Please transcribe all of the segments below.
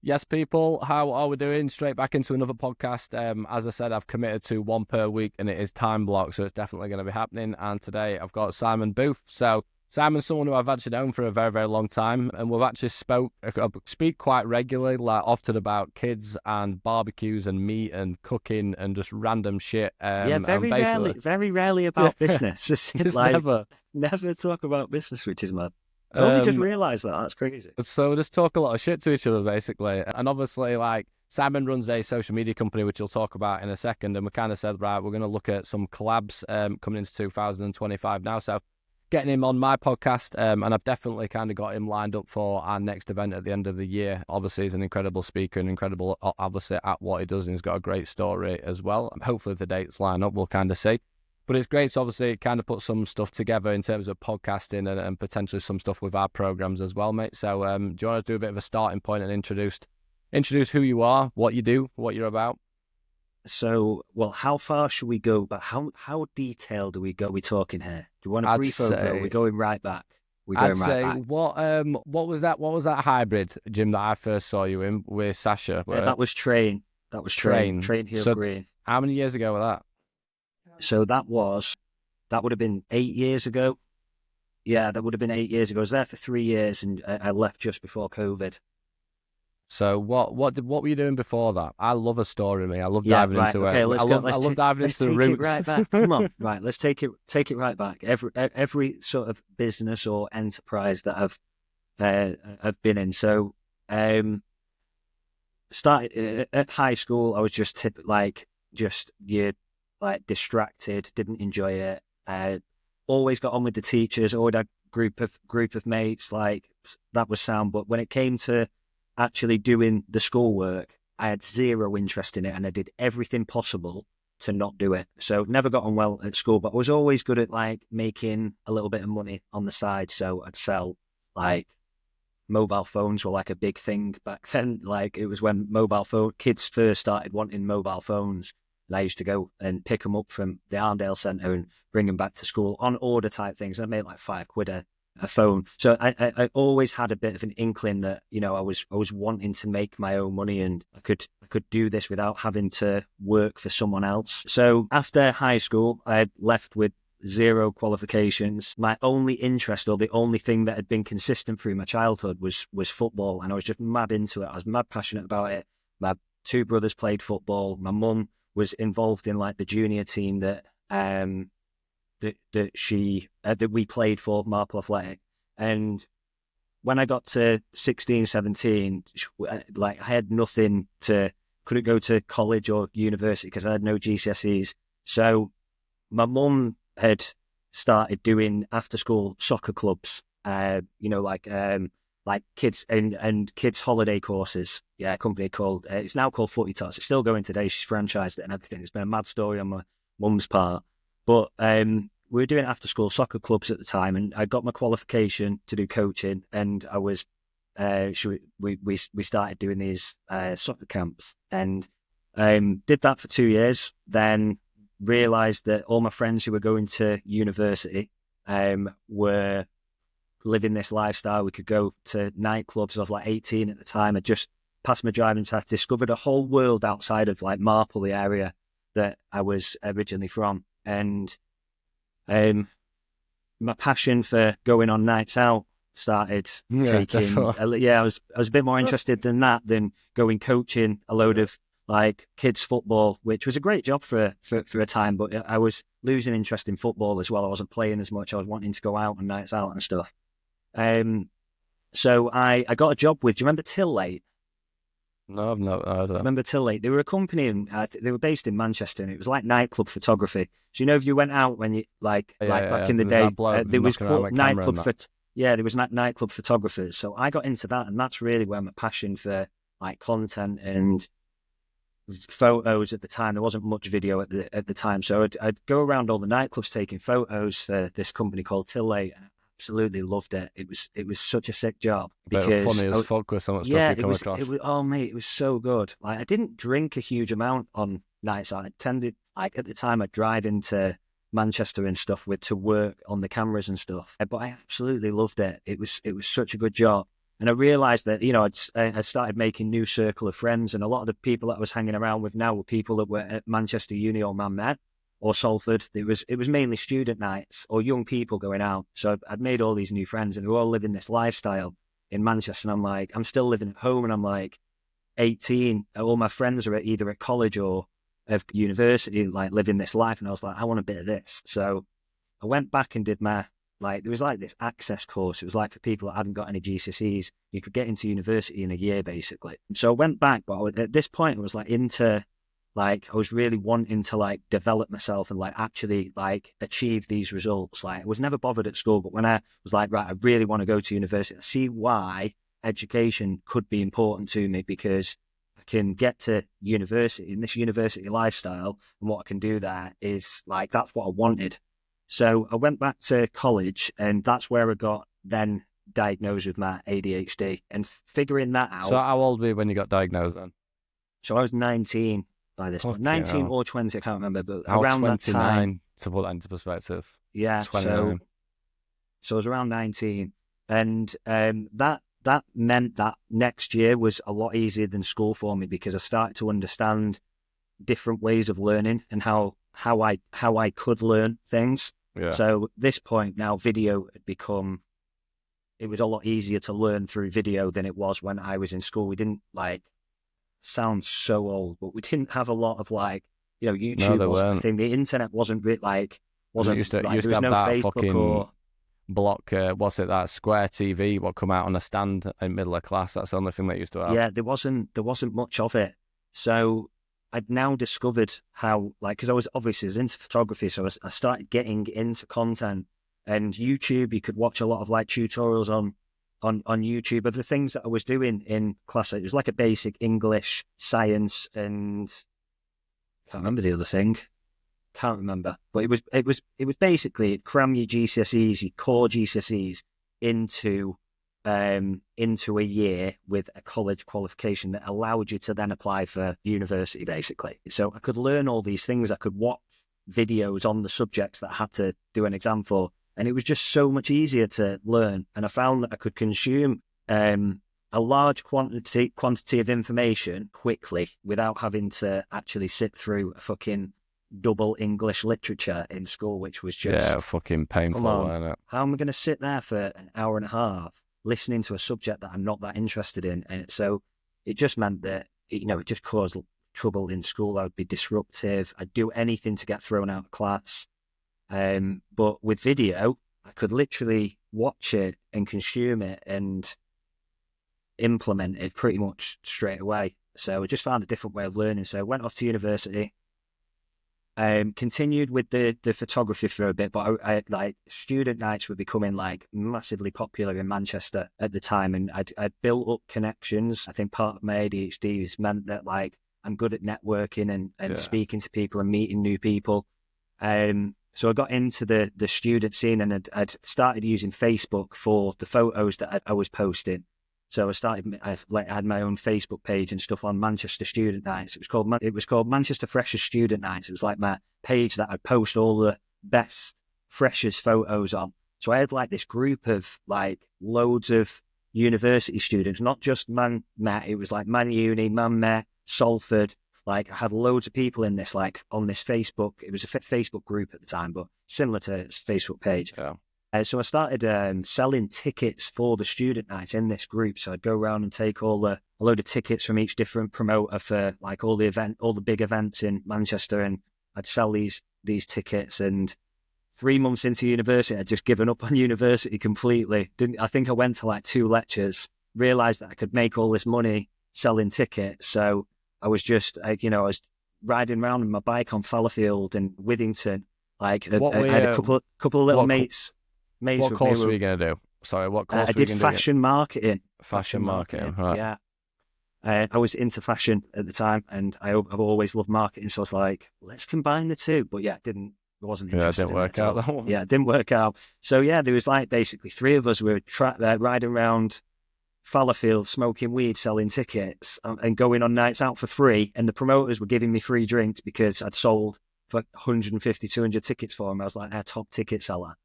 Yes, people, how are we doing? Straight back into another podcast. As I said, I've committed to one per week and it is time blocked, so it's definitely going to be happening. And today I've got Simon Booth. So Simon's someone who I've actually known for a very, very long time, and we've actually speak quite regularly, like often about kids and barbecues and meat and cooking and just random shit. Very rarely about business. It's like, never talk about business, which is mad. I only just Um, realised that. That's crazy. So we just talk a lot of shit to each other, basically. And obviously, like, Simon runs a social media company, which we'll talk about in a second. And we kind of said, right, we're going to look at some collabs coming into 2025 now. So getting him on my podcast, and I've definitely kind of got him lined up for our next event at the end of the year. Obviously, he's an incredible speaker and incredible, obviously, at what he does. And he's got a great story as well. Hopefully the dates line up, we'll kind of see. But it's great to obviously kind of put some stuff together in terms of podcasting and potentially some stuff with our programs as well, mate. So do you want to do a bit of a starting point and introduce who you are, what you do, what you're about? So, well, how far should we go? But how detailed are we talking here? Do you want a brief overview? We're going right back. I'd say what was that? What was that hybrid gym that I first saw you in with Sasha? Yeah, that was Train. Train Heel Green. How many years ago was that? So that would have been 8 years ago. Yeah, that would have been 8 years ago. I was there for 3 years and I left just before COVID. So what were you doing before that? I love a story, me. I love diving into it. I love diving into the roots. Right back. Come on, right. Let's take it right back. Every sort of business or enterprise that I've been in. So started at high school. I was just distracted, didn't enjoy it. Always got on with the teachers, always had group of mates, like that was sound. But when it came to actually doing the schoolwork, I had zero interest in it, and I did everything possible to not do it. So never got on well at school, but I was always good at like making a little bit of money on the side. So I'd sell like mobile phones were like a big thing back then. Like it was when kids first started wanting mobile phones. And I used to go and pick them up from the Arndale Centre and bring them back to school on order type things. I made like £5 a phone. So I always had a bit of an inkling that, you know, I was wanting to make my own money and I could do this without having to work for someone else. So after high school, I left with zero qualifications. My only interest, or the only thing that had been consistent through my childhood, was football, and I was just mad into it. I was mad passionate about it. My 2 brothers played football. My mum was involved in like the junior team that we played for, Marple Athletic. And when I got to 16, 17, like I had nothing couldn't go to college or university because I had no GCSEs. So my mum had started doing after school soccer clubs, like kids and kids holiday courses. Yeah, a company called, it's now called Footy Tots. It's still going today. She's franchised it and everything. It's been a mad story on my mum's part. But we were doing after school soccer clubs at the time, and I got my qualification to do coaching, and I was, we started doing these soccer camps, and did that for 2 years, then realised that all my friends who were going to university were living this lifestyle. We could go to nightclubs. I was like 18 at the time. I just passed my driving test, discovered a whole world outside of like Marple, the area that I was originally from. And my passion for going on nights out started taking. I was a bit more interested than that than going coaching a load of like kids football, which was a great job for a time, but I was losing interest in football as well. I wasn't playing as much. I was wanting to go out on nights out and stuff. So I got a job with, do you remember Till-Late? No, I've not heard of that. Remember Till-Late? They were a company, and they were based in Manchester, and it was like nightclub photography. So you know, if you went out when you back in the day, there was nightclub there was nightclub photographers. So I got into that, and that's really where my passion for like content and photos at the time. There wasn't much video at the time, so I'd go around all the nightclubs taking photos for this company called Till-Late. Absolutely loved it. It was such a sick job because funny as fuck with some of the stuff you come across. It was, oh mate, it was so good. Like I didn't drink a huge amount on nights out. I tended, like at the time, I'd drive into Manchester and stuff to work on the cameras and stuff. But I absolutely loved it. It was such a good job. And I realized that, I started making new circle of friends, and a lot of the people that I was hanging around with now were people that were at Manchester Uni or Man Met or Salford. It was mainly student nights or young people going out. So I'd made all these new friends, and they were all living this lifestyle in Manchester. And I'm still living at home, and I'm like 18. All my friends are either at college or at university, like living this life. And I was like, I want a bit of this. So I went back and did there was like this access course. It was like for people that hadn't got any GCSEs, you could get into university in a year, basically. So I went back, but at this point, I was I was really wanting to develop myself and actually achieve these results. I was never bothered at school, but when I was right, I really want to go to university. I see why education could be important to me, because I can get to university in this university lifestyle, and what I can do there is that's what I wanted. So I went back to college, and that's where I got then diagnosed with my ADHD, and figuring that out. So how old were you when you got diagnosed then? So I was 19 by this point. 19 or 20, I can't remember, but I was around 29, that time. to put that into perspective. Yeah, 29. So I was around 19, and that meant that next year was a lot easier than school for me, because I started to understand different ways of learning and how I could learn things. Yeah. So this point now, video had become, it was a lot easier to learn through video than it was when I was in school. We didn't sound so old, but we didn't have a lot of YouTube wasn't a thing. The internet wasn't used to there have was no that Facebook fucking or block, that Square TV, what come out on a stand in middle of class. That's the only thing they used to have. Yeah, there wasn't much of it. So I'd now discovered how, because I was into photography, so I started getting into content, and YouTube. You could watch a lot of tutorials on YouTube of the things that I was doing in class. It was like a basic English, science, and can't remember the other thing. Can't remember, but it was basically cram your GCSEs, your core GCSEs into a year with a college qualification that allowed you to then apply for university, basically. So I could learn all these things. I could watch videos on the subjects that I had to do an exam for, and it was just so much easier to learn. And I found that I could consume a large quantity of information quickly without having to actually sit through a fucking double English literature in school, which was just fucking painful, wasn't it? How am I going to sit there for an hour and a half listening to a subject that I'm not that interested in? And so it just meant that, it just caused trouble in school. I would be disruptive. I'd do anything to get thrown out of class. But with video, I could literally watch it and consume it and implement it pretty much straight away. So I just found a different way of learning. So I went off to university. Continued with the photography for a bit, but I student nights were becoming massively popular in Manchester at the time, and I'd built up connections. I think part of my ADHD has meant that I'm good at networking and speaking to people and meeting new people. So I got into the student scene, and I'd started using Facebook for the photos that I was posting. So I had my own Facebook page and stuff on Manchester Student Nights. It was called Manchester Freshers Student Nights. It was my page that I'd post all the best freshers photos on. So I had this group of loads of university students, not just Man Met. It was Man Uni, Man Met, Salford. I had loads of people in this on this Facebook. It was a Facebook group at the time, but similar to its Facebook page. Yeah. So I started selling tickets for the student nights in this group. So I'd go around and take a load of tickets from each different promoter for all the big events in Manchester, and I'd sell these tickets. And 3 months into university, I'd just given up on university completely. I think I went to 2 lectures, realized that I could make all this money selling tickets. So I was just I was riding around on my bike on Fallowfield and Withington. I had a couple of little mates. What course were you going to do? Sorry, what course I did fashion marketing. Fashion marketing, right. Yeah. I was into fashion at the time, and I've always loved marketing, so I was let's combine the two. But it wasn't interested. It didn't work out, that one. Yeah, it didn't work out. So there was basically 3 of us. We were riding around Fallowfield, smoking weed, selling tickets, and going on nights out for free. And the promoters were giving me free drinks because I'd sold for 150, 200 tickets for them. I was our top ticket seller.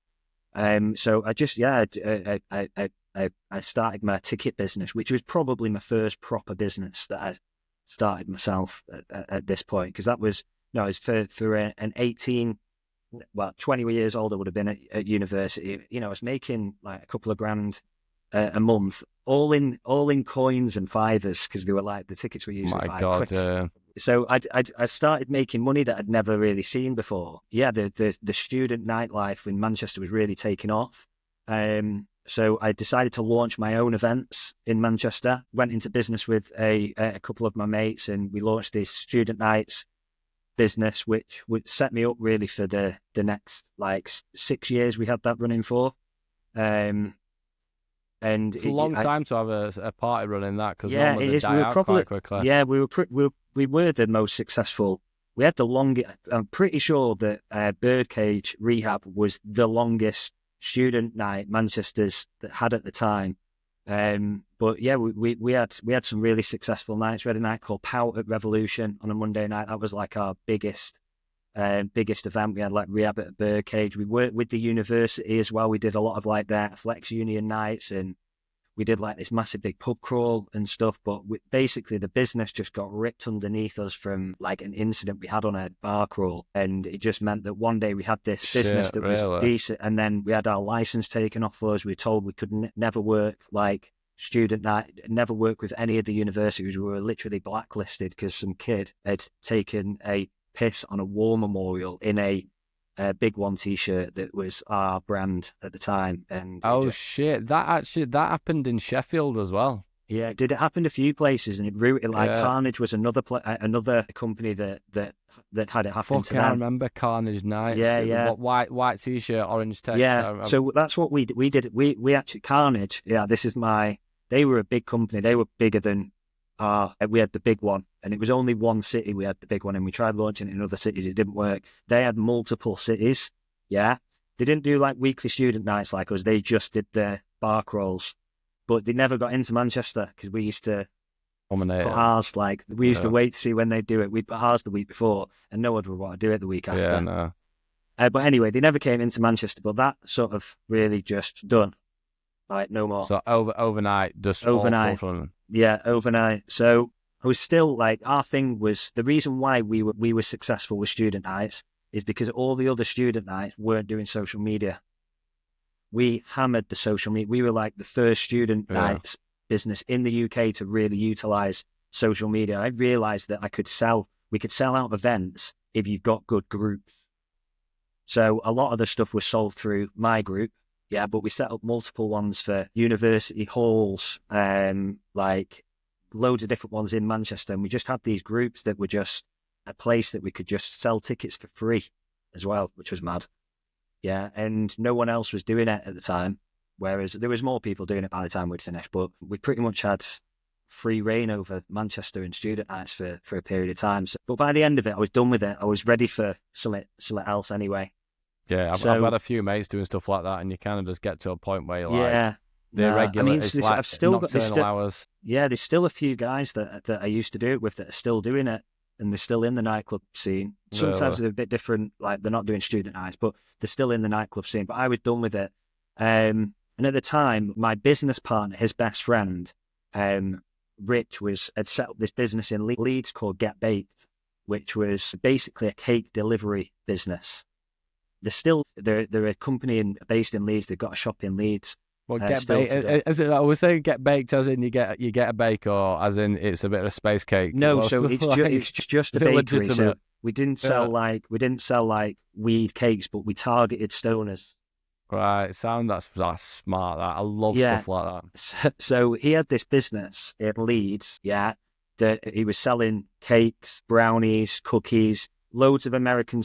So I just, I I started my ticket business, which was probably my first proper business that I started myself at this point, because that was, you know, it's for an 18, well, 20 years old I would have been at university. You know, I was making like a couple of grand a month, all in coins and fivers, because they were like, the tickets were usually My £5. God, So I started making money that I'd never really seen before. Yeah, the student nightlife in Manchester was really taking off. So I decided to launch my own events in Manchester. Went into business with a couple of my mates, and we launched this student nights business, which would set me up really for the next like 6 years we had that running for. And it's a long time to have a party running that, because yeah, normally it they is. We die were out probably, quite quickly. yeah, we were the most successful. We had the longest. I'm pretty sure that Birdcage Rehab was the longest student night Manchester's that had at the time. But yeah, we had some really successful nights. We had a night called Pout at Revolution on a Monday night. That was like our biggest event. We had like Rehab at Birdcage. We worked with the university as well. We did a lot of like their Flex Union nights, and we did like this massive big pub crawl and stuff. But basically the business just got ripped underneath us from like an incident we had on a bar crawl. And it just meant that one day we had this business that was really? decent, and then we had our license taken off us. We were told we could never work like student night, never work with any of the universities. We were literally blacklisted because some kid had taken a piss on a war memorial in a Big One t-shirt that was our brand at the time. And Shit, that happened in Sheffield as well. yeah, did it happen a few places, and it rooted like Yeah. Carnage was another company that had it happen to I them. remember Carnage Nights. Yeah, yeah. White t-shirt, orange text. Yeah, so that's what we did. We actually, Carnage. Yeah, they were a big company. They were bigger than we had the Big One, and it was only one city we had the Big One, and we tried launching it in other cities. It didn't work. They had multiple cities. Yeah, they didn't do like weekly student nights like us. They just did their bar crawls, but they never got into Manchester because we used to put ours, like we used to wait to see when they do it. We put ours the week before, and no one would want to do it the week after. Yeah, no. But anyway, they never came into Manchester, but that sort of really just done. Like no more. So overnight, just overnight. Yeah, overnight. So I was still like, our thing was, the reason why we were successful with student nights is because all the other student nights weren't doing social media. We hammered the social media. We were like the first student nights business in the UK to really utilize social media. I realized that we could sell out events if you've got good groups. So a lot of the stuff was sold through my group. Yeah, but we set up multiple ones for university halls, like loads of different ones in Manchester. And we just had these groups that were just a place that we could just sell tickets for free as well, which was mad. Yeah, and no one else was doing it at the time, whereas there was more people doing it by the time we'd finished. But we pretty much had free reign over Manchester and student nights for a period of time. So, but by the end of it, I was done with it. I was ready for something else anyway. Yeah, I've had a few mates doing stuff like that, and you kind of just get to a point where you're like, irregular. It's like I've still got nocturnal hours. Yeah, there's still a few guys that I used to do it with that are still doing it, and they're still in the nightclub scene. Sometimes they're a bit different, like they're not doing student nights, but they're still in the nightclub scene. But I was done with it. And at the time, my business partner, his best friend, Rich, had set up this business in Leeds called Get Baked, which was basically a cake delivery business. They're a company based in Leeds. They've got a shop in Leeds. Well, Get Baked. I was saying Get Baked as in you get a bake, or as in it's a bit of a space cake. No, so it's just a bakery. So we didn't sell like weed cakes, but we targeted stoners. Right, that's smart. That I love stuff like that. So he had this business in Leeds, that he was selling cakes, brownies, cookies, loads of American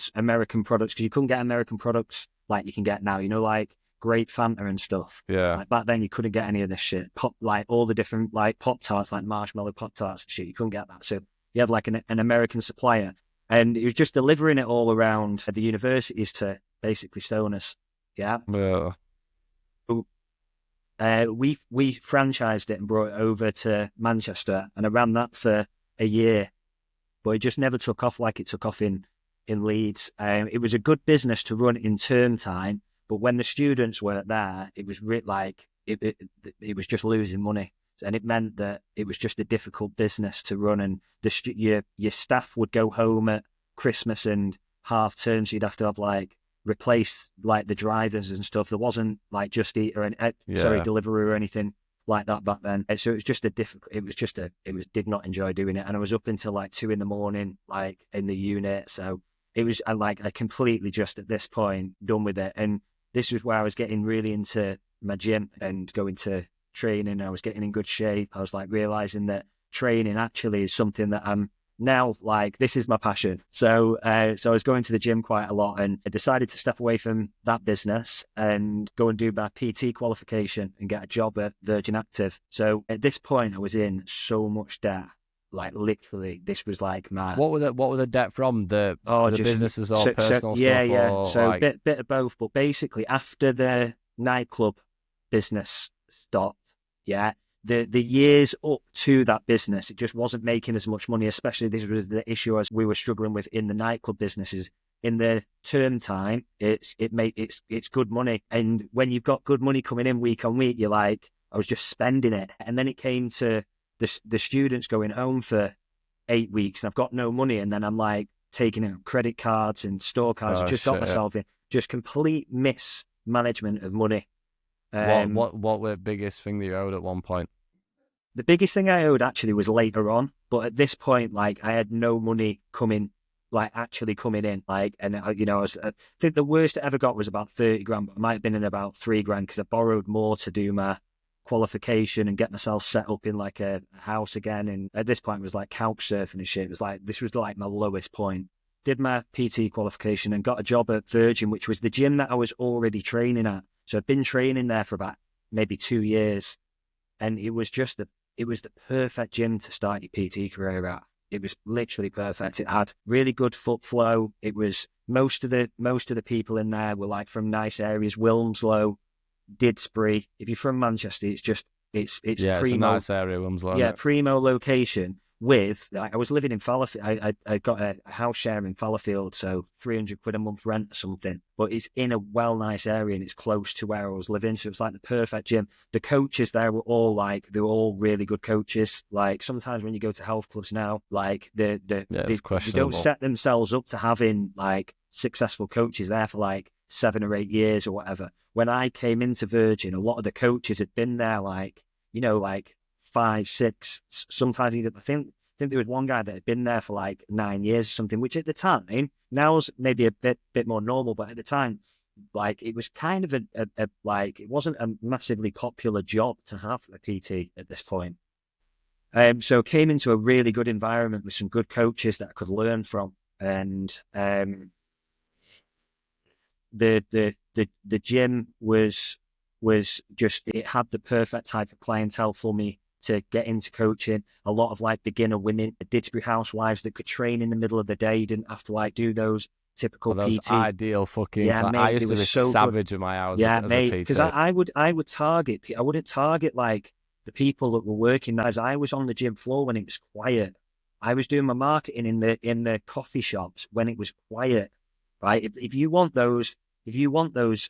products, because you couldn't get American products like you can get now. You know, like grape Fanta and stuff. Yeah. Like back then, you couldn't get any of this shit. Like all the different like Pop Tarts, like marshmallow Pop Tarts and shit. You couldn't get that. So you had like an American supplier, and he was just delivering it all around the universities to basically stoners. Yeah. We franchised it and brought it over to Manchester, and I ran that for a year, but it just never took off like it took off in Leeds. It was a good business to run in term time, but when the students weren't there, it was like it was just losing money. And it meant that it was just a difficult business to run, and your staff would go home at Christmas and half term, so you'd have to have like replace like the drivers and stuff. There wasn't like Just Eat or Deliveroo or anything like that back then. And so it was just did not enjoy doing it. And I was up until like 2 a.m, like in the unit. So it was I completely just at this point done with it. And this was where I was getting really into my gym and going to training. I was getting in good shape. I was like realizing that training actually is something that I'm now like, this is my passion. So I was going to the gym quite a lot, and I decided to step away from that business and go and do my PT qualification and get a job at Virgin Active. So at this point I was in so much debt. Like literally, this was like my... What were the debt from? The businesses or personal stuff? Yeah. Or so like... bit of both. But basically, after the nightclub business stopped, the years up to that business, it just wasn't making as much money. Especially this was the issue as we were struggling with in the nightclub businesses. In the term time, it's good money, and when you've got good money coming in week on week, you're like, I was just spending it. And then it came to the students going home for 8 weeks, and I've got no money, and then I'm like taking out credit cards and store cards. Got myself in just complete mismanagement of money. What were the biggest thing that you owed at one point? The biggest thing I owed actually was later on, but at this point, like I had no money actually coming in. Like, and I think the worst I ever got was about 30 grand, but I might have been in about 3 grand because I borrowed more to do my qualification and get myself set up in like a house again. And at this point it was like couch surfing and shit. It was like, this was like my lowest point. Did my PT qualification and got a job at Virgin, which was the gym that I was already training at. So I'd been training there for about maybe 2 years, and it was the perfect gym to start your PT career at. It was literally perfect. It had really good foot flow. It was most of the people in there were like from nice areas, Wilmslow, Didsbury. If you're from Manchester, it's primo, it's a nice area, Wilmslow. Yeah, primo location. With I was living in Fallowfield. I got a house share in Fallowfield, so £300 a month rent or something. But it's in a nice area, and it's close to where I was living, so it's like the perfect gym. The coaches there were all really good coaches. Like sometimes when you go to health clubs now, like they don't set themselves up to having like successful coaches there for like 7 or 8 years or whatever. When I came into Virgin, a lot of the coaches had been there like 5, 6, sometimes I think there was one guy that had been there for like 9 years or something, which at the time, now's maybe a bit more normal, but at the time, like it was kind of it wasn't a massively popular job to have a PT at this point. So came into a really good environment with some good coaches that I could learn from, and the gym was just, it had the perfect type of clientele for me to get into coaching. A lot of like beginner women, Didsbury housewives that could train in the middle of the day. You didn't have to like do those typical PT. Ideal fucking. Yeah, mate, I used to be so savage good. in my hours. Yeah, as mate, a PT. because I wouldn't target like the people that were working as I was on the gym floor when it was quiet. I was doing my marketing in the coffee shops when it was quiet. Right? If you want those,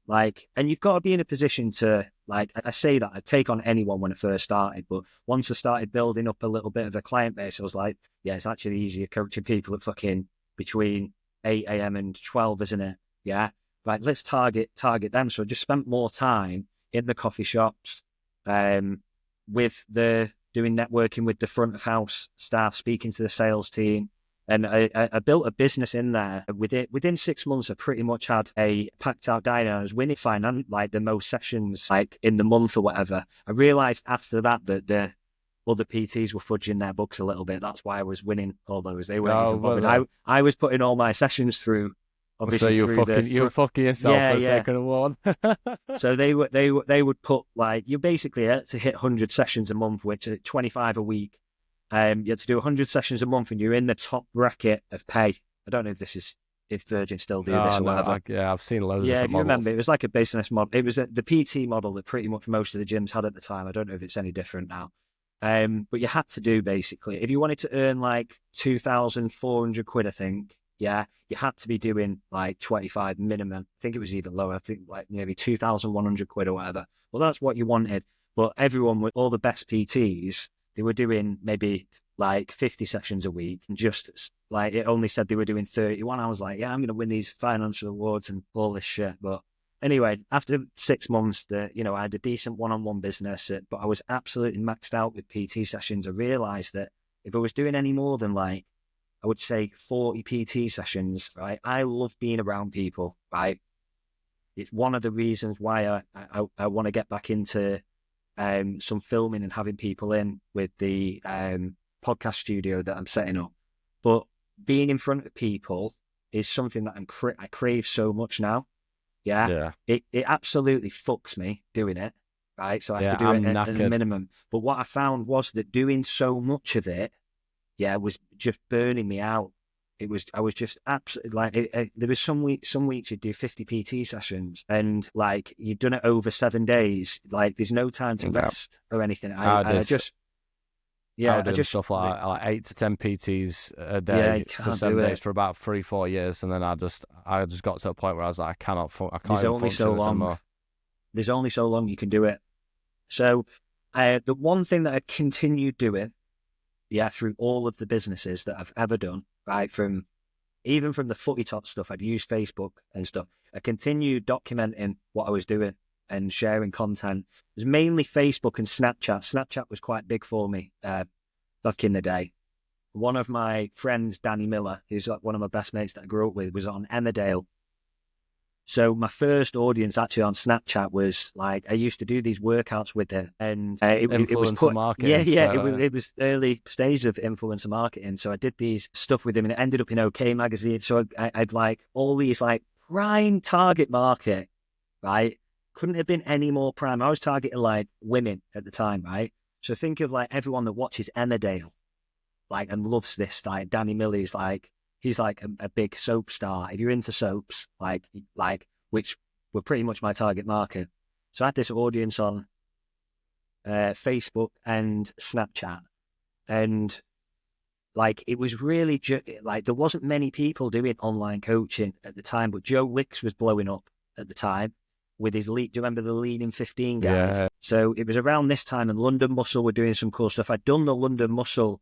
like, and you've got to be in a position to, like, I say that I'd take on anyone when I first started, but once I started building up a little bit of a client base, I was like, yeah, it's actually easier coaching people at fucking between 8 a.m. and 12, isn't it? Yeah. Right. Let's target them. So I just spent more time in the coffee shops, doing networking with the front of house staff, speaking to the sales team. And I built a business in there. Within 6 months, I pretty much had a packed out diary. I was winning like the most sessions like in the month or whatever. I realized after that the other PTs were fudging their books a little bit. That's why I was winning all those. They weren't even bothered. I was putting all my sessions through. Obviously, so you're fucking yourself for the sake of the one. So they would put like, you basically had to hit 100 sessions a month, which is 25 a week. You had to do 100 sessions a month, and you're in the top bracket of pay. I don't know if Virgin still do this or whatever. I've seen loads of different models. You remember, it was like a business model. It was the PT model that pretty much most of the gyms had at the time. I don't know if it's any different now. But you had to do, basically, if you wanted to earn like £2,400, I think, yeah, you had to be doing like 25 minimum. I think it was even lower. I think like maybe 2,100 quid or whatever. Well, that's what you wanted. But everyone with all the best PTs, they were doing maybe like 50 sessions a week, and just like it only said they were doing 31. I was like, yeah, I'm going to win these financial awards and all this shit. But anyway, after 6 months, I had a decent one-on-one business, but I was absolutely maxed out with PT sessions. I realized that if I was doing any more than like, I would say 40 PT sessions, right? I love being around people, right? It's one of the reasons why I want to get back into some filming and having people in with the podcast studio that I'm setting up. But being in front of people is something that I crave so much now. Yeah. Yeah. It absolutely fucks me doing it, right? So I have to do I'm it at a knackered. minimum. But what I found was that doing so much of it, was just burning me out. I was just absolutely like, there was some weeks you'd do 50 PT sessions and like you'd done it over 7 days. Like there's no time to Yeah. rest or anything. I I did. just, I yeah, was I doing just, stuff like 8 to 10 PTs a yeah, you day for can't do 7 days it. for about 3-4 years, and then I just got to a point where I was like, I can't There's even only function so this long. anymore. There's only so long you can do it. So the one thing that I continued doing, through all of the businesses that I've ever done, right, even from the footy top stuff, I'd use Facebook and stuff. I continued documenting what I was doing and sharing content. It was mainly Facebook and Snapchat. Snapchat was quite big for me back in the day. One of my friends, Danny Miller, who's like one of my best mates that I grew up with, was on Emmerdale. So my first audience actually on Snapchat was like, I used to do these workouts with it, and it was Influencer marketing. it was early stage of influencer marketing. So I did these stuff with him, and it ended up in OK Magazine. So I'd like all these like prime target market, right? Couldn't have been any more prime. I was targeting like women at the time, right? So think of like everyone that watches Emmerdale, like, and loves this. Like Danny Millie's like, he's like a big soap star. If you're into soaps, like which were pretty much my target market. So I had this audience on Facebook and Snapchat, and like it was really like there wasn't many people doing online coaching at the time, but Joe Wicks was blowing up at the time with his lead. Do you remember the Lean in 15 guide? Yeah. So it was around this time, and London Muscle were doing some cool stuff. I'd done the London Muscle.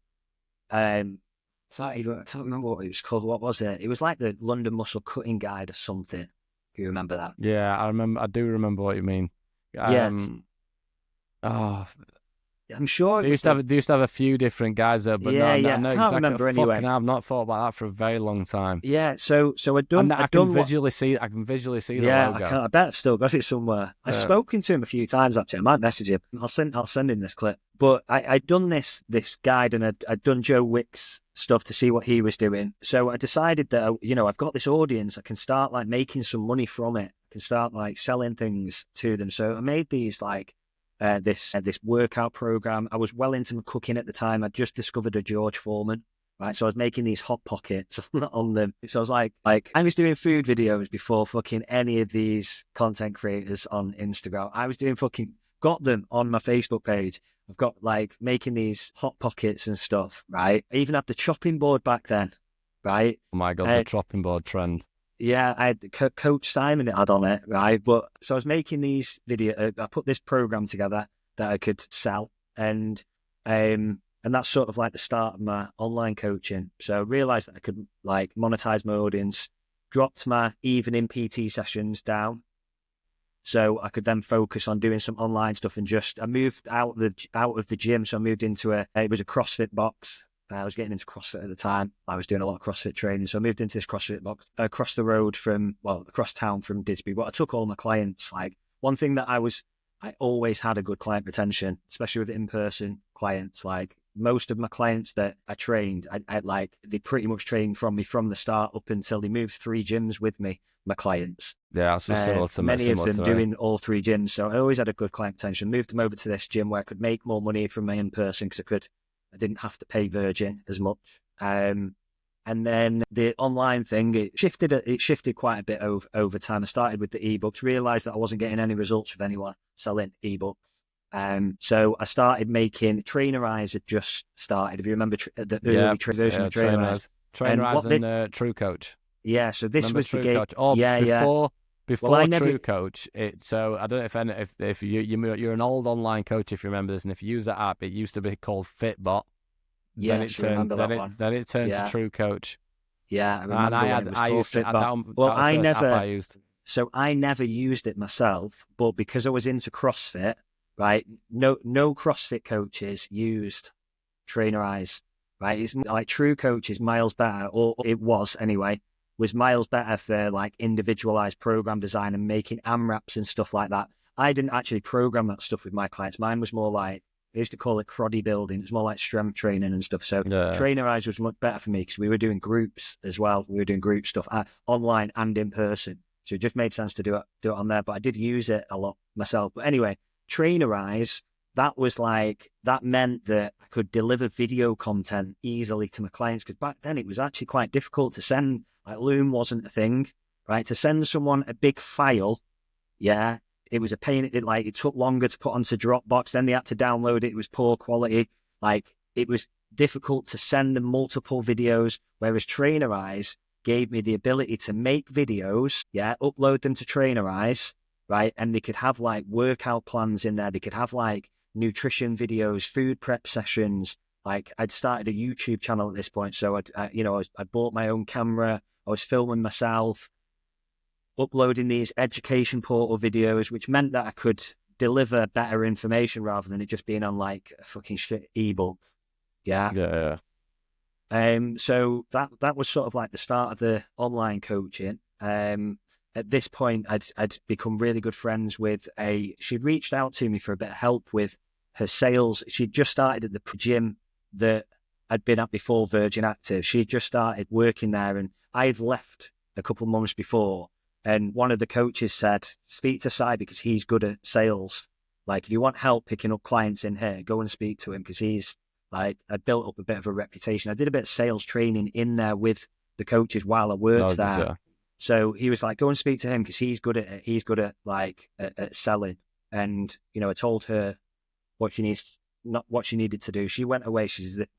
I can't remember what it was called. What was it? It was like the London Muscle Cutting Guide or something. If you remember that. Yeah, I do remember what you mean. Yeah. Oh, I'm sure they it was used to have a few different guys there, but no, I I know can't exactly. remember Fucking anyway. hell, I've not thought about that for a very long time. Yeah, so I can visually see the logo. I bet I've still got it somewhere. I've spoken to him a few times actually. I might message him. I'll send him this clip. But I'd done this guide, and I'd done Joe Wicks stuff to see what he was doing. So I decided that I've got this audience. I can start like making some money from it. I can start like selling things to them. So I made these like this workout program. I was well into cooking at the time. I just discovered a George Foreman. Right, so I was making these hot pockets on them. So I was like I was doing food videos before fucking any of these content creators on Instagram. I was doing got them on my Facebook page. I've got like making these hot pockets and stuff, right? I even had the chopping board back then, right? Oh my God, the chopping board trend. Yeah, I had Coach Simon had on it, right? But so I was making these I put this program together that I could sell, and that's sort of like the start of my online coaching. So I realized that I could like monetize my audience, dropped my evening PT sessions down, so I could then focus on doing some online stuff. And I moved out of the gym. So I moved into it was a CrossFit box. I was getting into CrossFit at the time. I was doing a lot of CrossFit training. So I moved into this CrossFit box across town from Disby. But I took all my clients. Like one thing that I always had a good client retention, especially with in-person clients. Like most of my clients that I trained, they pretty much trained from me from the start up until they moved 3 gyms with me, my clients. Yeah, that's similar to many of them me. doing all 3 gyms. So I always had a good client retention. Moved them over to this gym where I could make more money from my in-person because I didn't have to pay Virgin as much. And then the online thing, it shifted quite a bit over time. I started with the ebooks, realized that I wasn't getting any results with anyone selling ebooks. So I started making Trainerize had just started. If you remember the early version of Trainerize, Trainer And as in True Coach. yeah, so this Remember was the True game. Coach? Or Yeah, yeah. before I never. True Coach, so I don't know if you're an old online coach, if you remember this, and if you use that app, it used to be called Fitbot. Then it Yes, I turned remember that one. then it turned to Yeah, True Coach. yeah, I And remember when it was I called used to Fitbot. that Well, was the I first app I never. used. So I never used it myself, but because I was into CrossFit, right? No CrossFit coaches used Trainerize, right? It's like True Coach is miles better, or it was anyway, was miles better for like individualized program design and making AMRAPs and stuff like that. I didn't actually program that stuff with my clients. Mine was more like, I used to call it cruddy building. It was more like strength training and stuff. So Yeah. Trainerize was much better for me because we were doing groups as well. We were doing group stuff online and in person. So it just made sense to do it on there. But I did use it a lot myself. But anyway, Trainerize, that meant that I could deliver video content easily to my clients, because back then it was actually quite difficult to send. Like Loom wasn't a thing, right? To send someone a big file, yeah, it was a pain. It took longer to put onto Dropbox. Then they had to download it. It was poor quality. Like it was difficult to send them multiple videos. Whereas Trainerize gave me the ability to make videos, yeah, upload them to Trainerize, right, and they could have like workout plans in there. They could have like nutrition videos, food prep sessions. Like I'd started a YouTube channel at this point, so I bought my own camera. I was filming myself, uploading these education portal videos, which meant that I could deliver better information rather than it just being on like a fucking shit ebook. Yeah. Yeah. So that was sort of like the start of the online coaching. At this point, I'd become really good friends with she'd reached out to me for a bit of help with her sales. She'd just started at the gym that I'd been at before Virgin Active. She'd just started working there, and I had left a couple of months before. And one of the coaches said, speak to Si because he's good at sales. Like, if you want help picking up clients in here, go and speak to him because he's like, I built up a bit of a reputation. I did a bit of sales training in there with the coaches while I worked there. Yeah. So he was like, go and speak to him because he's good at it. He's good at selling. And, I told her what she needed to do. She went away.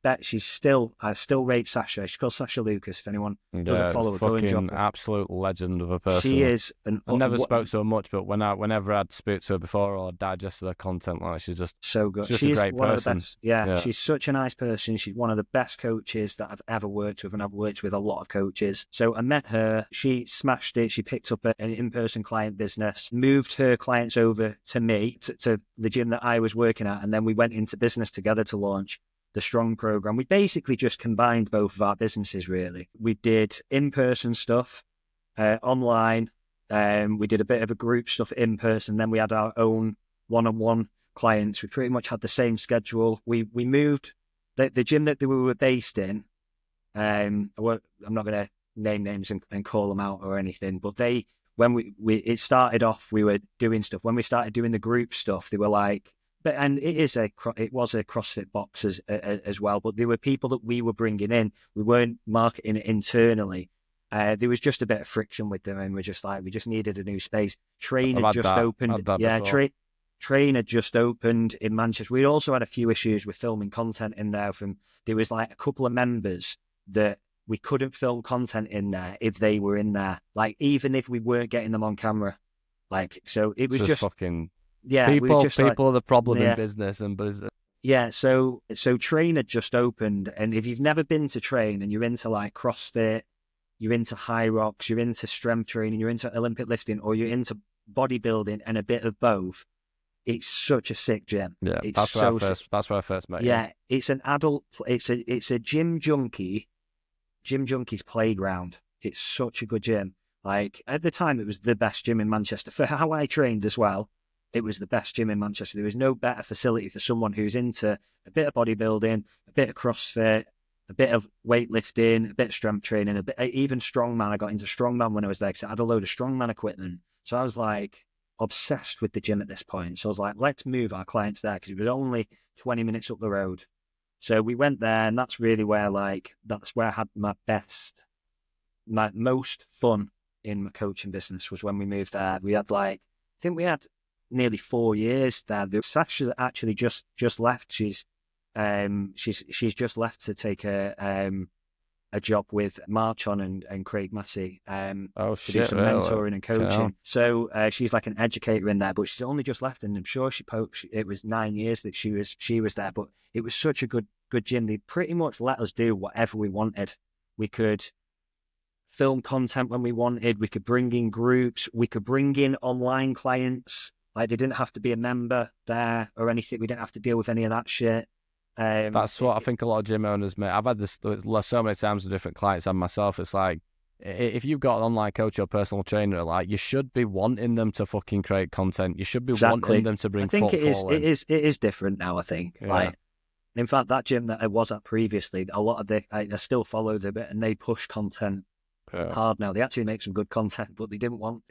I still rate Sasha. She's called Sasha Lucas. If anyone doesn't follow her, go and drop her. Absolute legend of a person. She is I never spoke to her much, but whenever I'd spoke to her before or digested her content, like she's just so good. She's a great one person. Of the best. Yeah, she's such a nice person. She's one of the best coaches that I've ever worked with, and I've worked with a lot of coaches. So I met her. She smashed it. She picked up an in-person client business, moved her clients over to me, to the gym that I was working at, and then we went into business together to launch the Strong program. We basically just combined both of our businesses, really. We did in-person stuff, online. We did a bit of a group stuff in person. Then we had our own one-on-one clients. We pretty much had the same schedule. We moved the gym that we were based in. I'm not going to name names and call them out or anything, but when it started off, we were doing stuff. When we started doing the group stuff, they were like, and it was a CrossFit box as well, but there were people that we were bringing in. We weren't marketing it internally. There was just a bit of friction with them, and we just needed a new space. Train had just opened. Yeah, Train had just opened in Manchester. We also had a few issues with filming content in there. There was like a couple of members that we couldn't film content in there if they were in there. Like, even if we weren't getting them on camera. Like, so it was just fucking... Yeah, people are the problem in business and business. Yeah, so Train had just opened, and if you've never been to Train and you're into like CrossFit, you're into High Rocks, you're into strength training, you're into Olympic lifting, or you're into bodybuilding and a bit of both, it's such a sick gym. Yeah, that's where I first met you. Yeah, it's an adult. It's a gym junkie's playground. It's such a good gym. Like, at the time, it was the best gym in Manchester. For how I trained as well, it was the best gym in Manchester. There was no better facility for someone who's into a bit of bodybuilding, a bit of CrossFit, a bit of weightlifting, a bit of strength training, a bit even strongman. I got into strongman when I was there because I had a load of strongman equipment. So I was like obsessed with the gym at this point. So I was like, let's move our clients there because it was only 20 minutes up the road. So we went there, and that's really where that's where I had my most fun in my coaching business was when we moved there. We had I think we had nearly 4 years there. Sasha actually just left. She's just left to take a a job with Marchon and Craig Massey Oh to do shit! some Really? mentoring and Fucking hell. coaching. So she's like an educator in there, but she's only just left, and I'm sure it was 9 years that she was there. But it was such a good gym. They pretty much let us do whatever we wanted. We could film content when we wanted. We could bring in groups. We could bring in online clients. Like they didn't have to be a member there or anything. We didn't have to deal with any of that shit. That's what I think a lot of gym owners, mate. I've had this so many times with different clients and myself. It's like, if you've got an online coach or personal trainer, like you should be wanting them to fucking create content. You should be Exactly. wanting them to bring I think footfall in. it is different now. I think. Yeah. Like, in fact, that gym that I was at previously, a lot of I still follow them, and they push content hard now. They actually make some good content, but they didn't want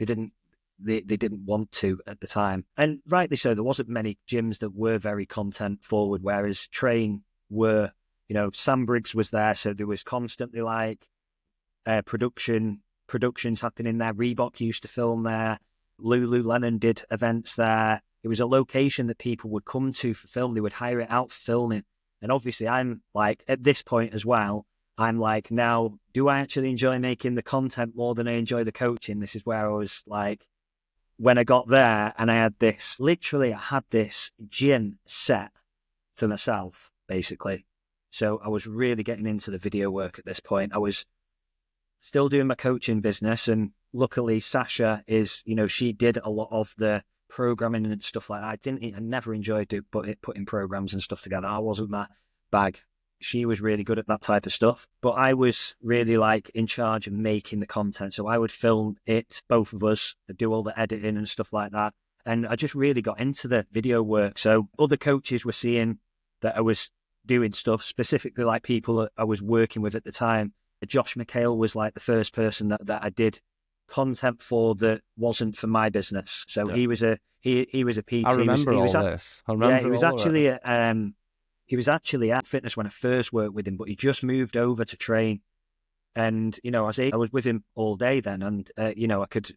to at the time, and rightly so. There wasn't many gyms that were very content forward, whereas Train were. You know, Sam Briggs was there, so there was constantly like productions happening there. Reebok used to film there. Lululemon did events there. It was a location that people would come to for film. They would hire it out for filming. And obviously, I'm like, at this point as well, I'm like, now, do I actually enjoy making the content more than I enjoy the coaching? This is where I was like, when I got there and I had this gym set for myself, basically. So I was really getting into the video work at this point. I was still doing my coaching business. And luckily, Sasha she did a lot of the programming and stuff like that. I never enjoyed putting programs and stuff together. I wasn't my bag. She was really good at that type of stuff, but I was really like in charge of making the content. So I would film it, both of us, do all the editing and stuff like that. And I just really got into the video work. So other coaches were seeing that I was doing stuff, specifically like people that I was working with at the time. Josh McHale was like the first person that I did content for that wasn't for my business. So he was a PT. I remember all this. He was actually at Fitness when I first worked with him, but he just moved over to Train. And, I was with him all day then. And, I could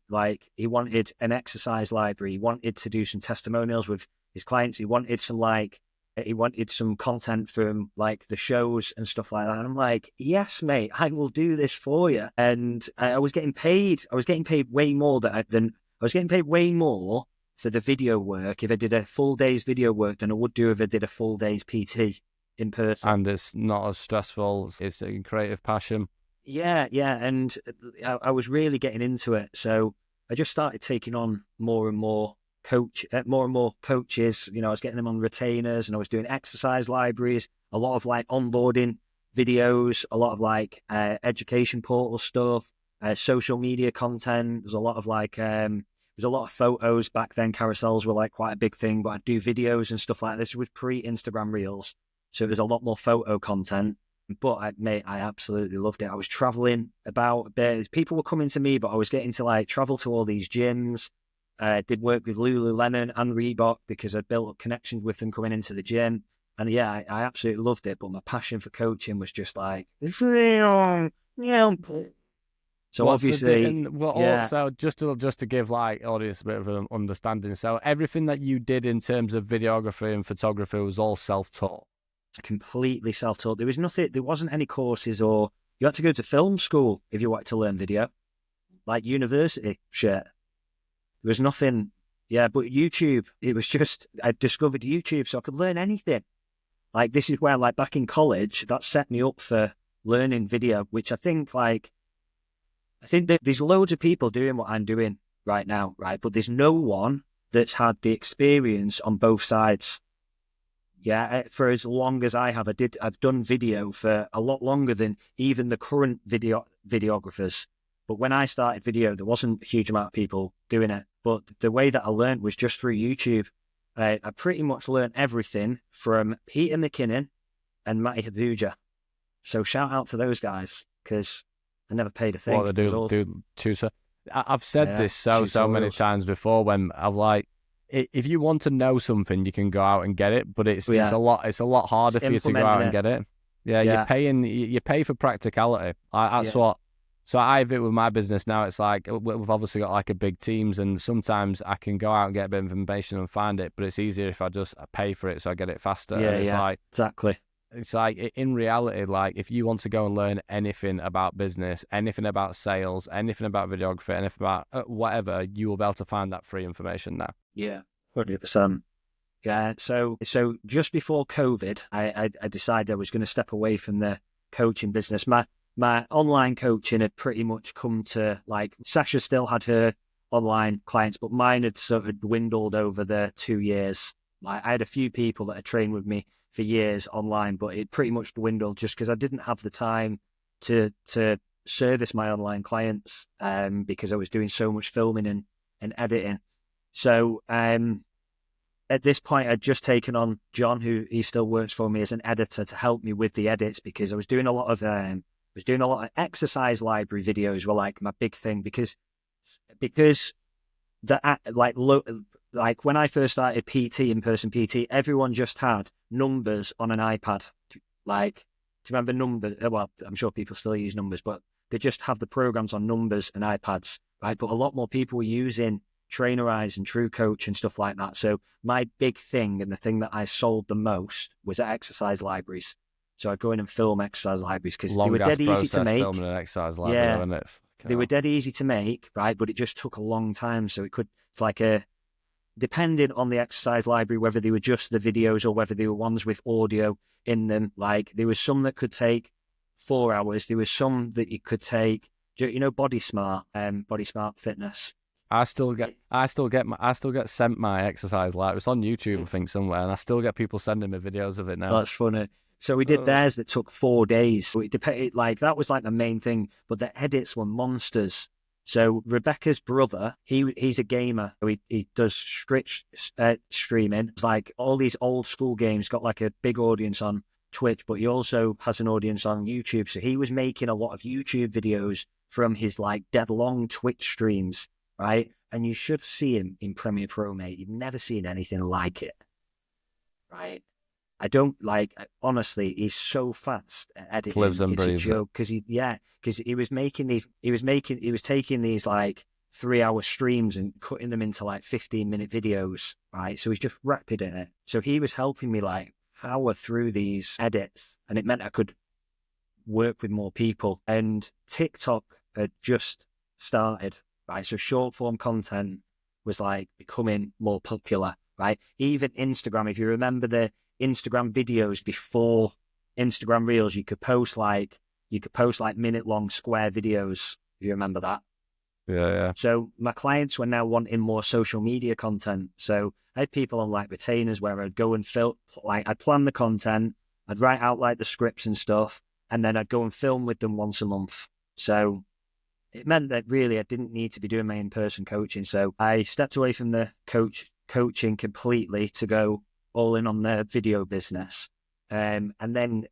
he wanted an exercise library. He wanted to do some testimonials with his clients. He wanted some content from like the shows and stuff like that. And I'm like, yes, mate, I will do this for you. And I was getting paid way more for the video work if I did a full day's video work than I would do if I did a full day's PT in person. And it's not as stressful. It's a creative passion. Yeah. And I was really getting into it. So I just started taking on more and more coaches. I was getting them on retainers, and I was doing exercise libraries, a lot of like onboarding videos, a lot of like education portal stuff, social media content. There's a lot of photos back then. Carousels were like quite a big thing, but I'd do videos and stuff like this. It was pre-Instagram Reels, so there's a lot more photo content. But I absolutely loved it. I was traveling about a bit. People were coming to me, but I was getting to like travel to all these gyms. Did work with Lululemon and Reebok because I built up connections with them coming into the gym. And yeah, I absolutely loved it. But my passion for coaching was just like, so obviously, So just to give like audience a bit of an understanding. So everything that you did in terms of videography and photography was all self-taught. It's completely self-taught. There wasn't any courses, or you had to go to film school if you wanted to learn video, like university shit. There was nothing, but YouTube, it was just, I discovered YouTube so I could learn anything. Like, this is where, like, back in college, that set me up for learning video, which I think that there's loads of people doing what I'm doing right now, right? But there's no one that's had the experience on both sides. Yeah, for as long as I have, I've done video for a lot longer than even the current videographers. But when I started video, there wasn't a huge amount of people doing it. But the way that I learned was just through YouTube. I pretty much learned everything from Peter McKinnon and Matty Habuja. So shout out to those guys, because I never paid a thing. What they do tutor. I've said this so many times before when I'm like, if you want to know something, you can go out and get it, but it's a lot harder for you to go out and get it. Yeah, you pay for practicality. That's what. So I have it with my business now. It's like we've obviously got like a big teams, and sometimes I can go out and get a bit of information and find it, but it's easier if I just pay for it so I get it faster. Yeah, like, exactly. it's like in reality, like if you want to go and learn anything about business, anything about sales, anything about videography, anything about whatever, you will be able to find that free information now. Yeah, 100%. Yeah. So just before COVID, I decided I was going to step away from the coaching business. My online coaching had pretty much come to, like, Sasha still had her online clients, but mine had sort of dwindled over the 2 years. Like, I had a few people that had trained with me for years online, but it pretty much dwindled just because I didn't have the time to service my online clients, because I was doing so much filming and editing. So at this point, I'd just taken on John, who he still works for me as an editor, to help me with the edits, because I was doing a lot of exercise library videos were like my big thing, because like when I first started PT, in-person PT, everyone just had numbers on an iPad. Like, do you remember Numbers? Well, I'm sure people still use Numbers, but they just have the programs on Numbers and iPads, right? But a lot more people were using Trainerize and True Coach and stuff like that. So my big thing, and the thing that I sold the most, was exercise libraries. So I'd go in and film exercise libraries because they were dead easy to make. Filming an exercise library, yeah, wasn't it? they were dead easy to make, right? But it just took a long time. So it's like depending on the exercise library, whether they were just the videos or whether they were ones with audio in them. Like, there was some that could take 4 hours. There was some that you could take, Body Smart Fitness. I still get sent my exercise library. It's on YouTube, I think, somewhere, and I still get people sending me videos of it now. That's funny. So we did theirs that took 4 days. So that was like the main thing, but the edits were monsters. So Rebecca's brother, he's a gamer. He does streaming. It's like all these old school games, got like a big audience on Twitch, but he also has an audience on YouTube. So he was making a lot of YouTube videos from his like dead long Twitch streams, right? And you should see him in Premiere Pro, mate. You've never seen anything like it, right? I don't honestly, he's so fast at editing. Lives and it's breathes a joke because he was taking these like 3-hour streams and cutting them into like 15-minute videos, right? So he's just rapid in it. So he was helping me like power through these edits, and it meant I could work with more people. And TikTok had just started, right? So short form content was like becoming more popular, right? Even Instagram, if you remember the Instagram videos before Instagram Reels, you could post like minute-long square videos, if you remember that. Yeah. So my clients were now wanting more social media content. So I had people on like retainers where I'd go and I'd plan the content, I'd write out like the scripts and stuff, and then I'd go and film with them once a month. So it meant that really I didn't need to be doing my in-person coaching. So I stepped away from the coaching completely to go all in on the video business. And then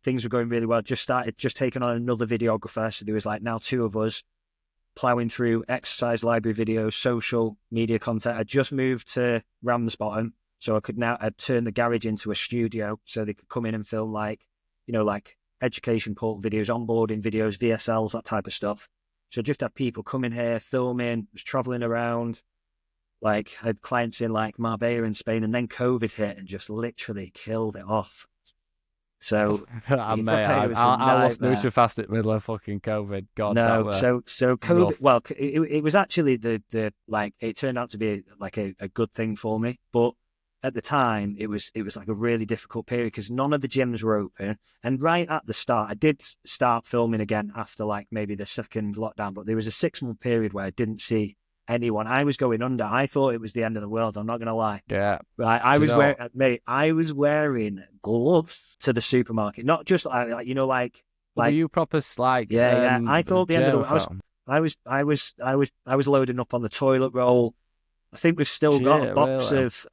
things were going really well. Just taking on another videographer. So there was like now 2 of us plowing through exercise library videos, social media content. I just moved to Ramsbottom, so I'd turn the garage into a studio so they could come in and film like education portal videos, onboarding videos, VSLs, that type of stuff. So just had people coming here, filming, was traveling around. Like, I had clients in like Marbella in Spain, and then COVID hit and just literally killed it off. So I lost Nutrifast at middle of fucking COVID. God, no. So COVID. Rough. Well, it was actually the it turned out to be like a good thing for me, but at the time it was like a really difficult period because none of the gyms were open. And right at the start, I did start filming again after like maybe the second lockdown, but there was a 6-month period where I didn't see anyone. I was going under. I thought it was the end of the world. I'm not going to lie. Yeah. Right. I was wearing gloves to the supermarket, not just like were you proper like yeah. I thought the end of the world. I was loading up on the toilet roll. I think we've still got a box of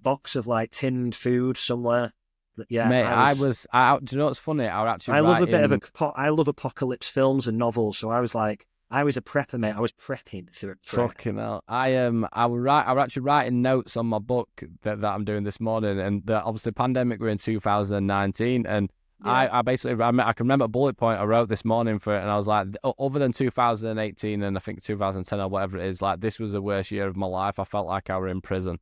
box of like tinned food somewhere. Yeah, mate. Do you know what's funny? I love apocalypse films and novels. So I was a prepper, mate. I was prepping through it. Fucking hell. I was actually writing notes on my book that I'm doing this morning, and obviously pandemic were in 2019, and yeah. I can remember a bullet point I wrote this morning for it, and I was like, other than 2018 and I think 2010 or whatever it is, like this was the worst year of my life. I felt like I were in prison.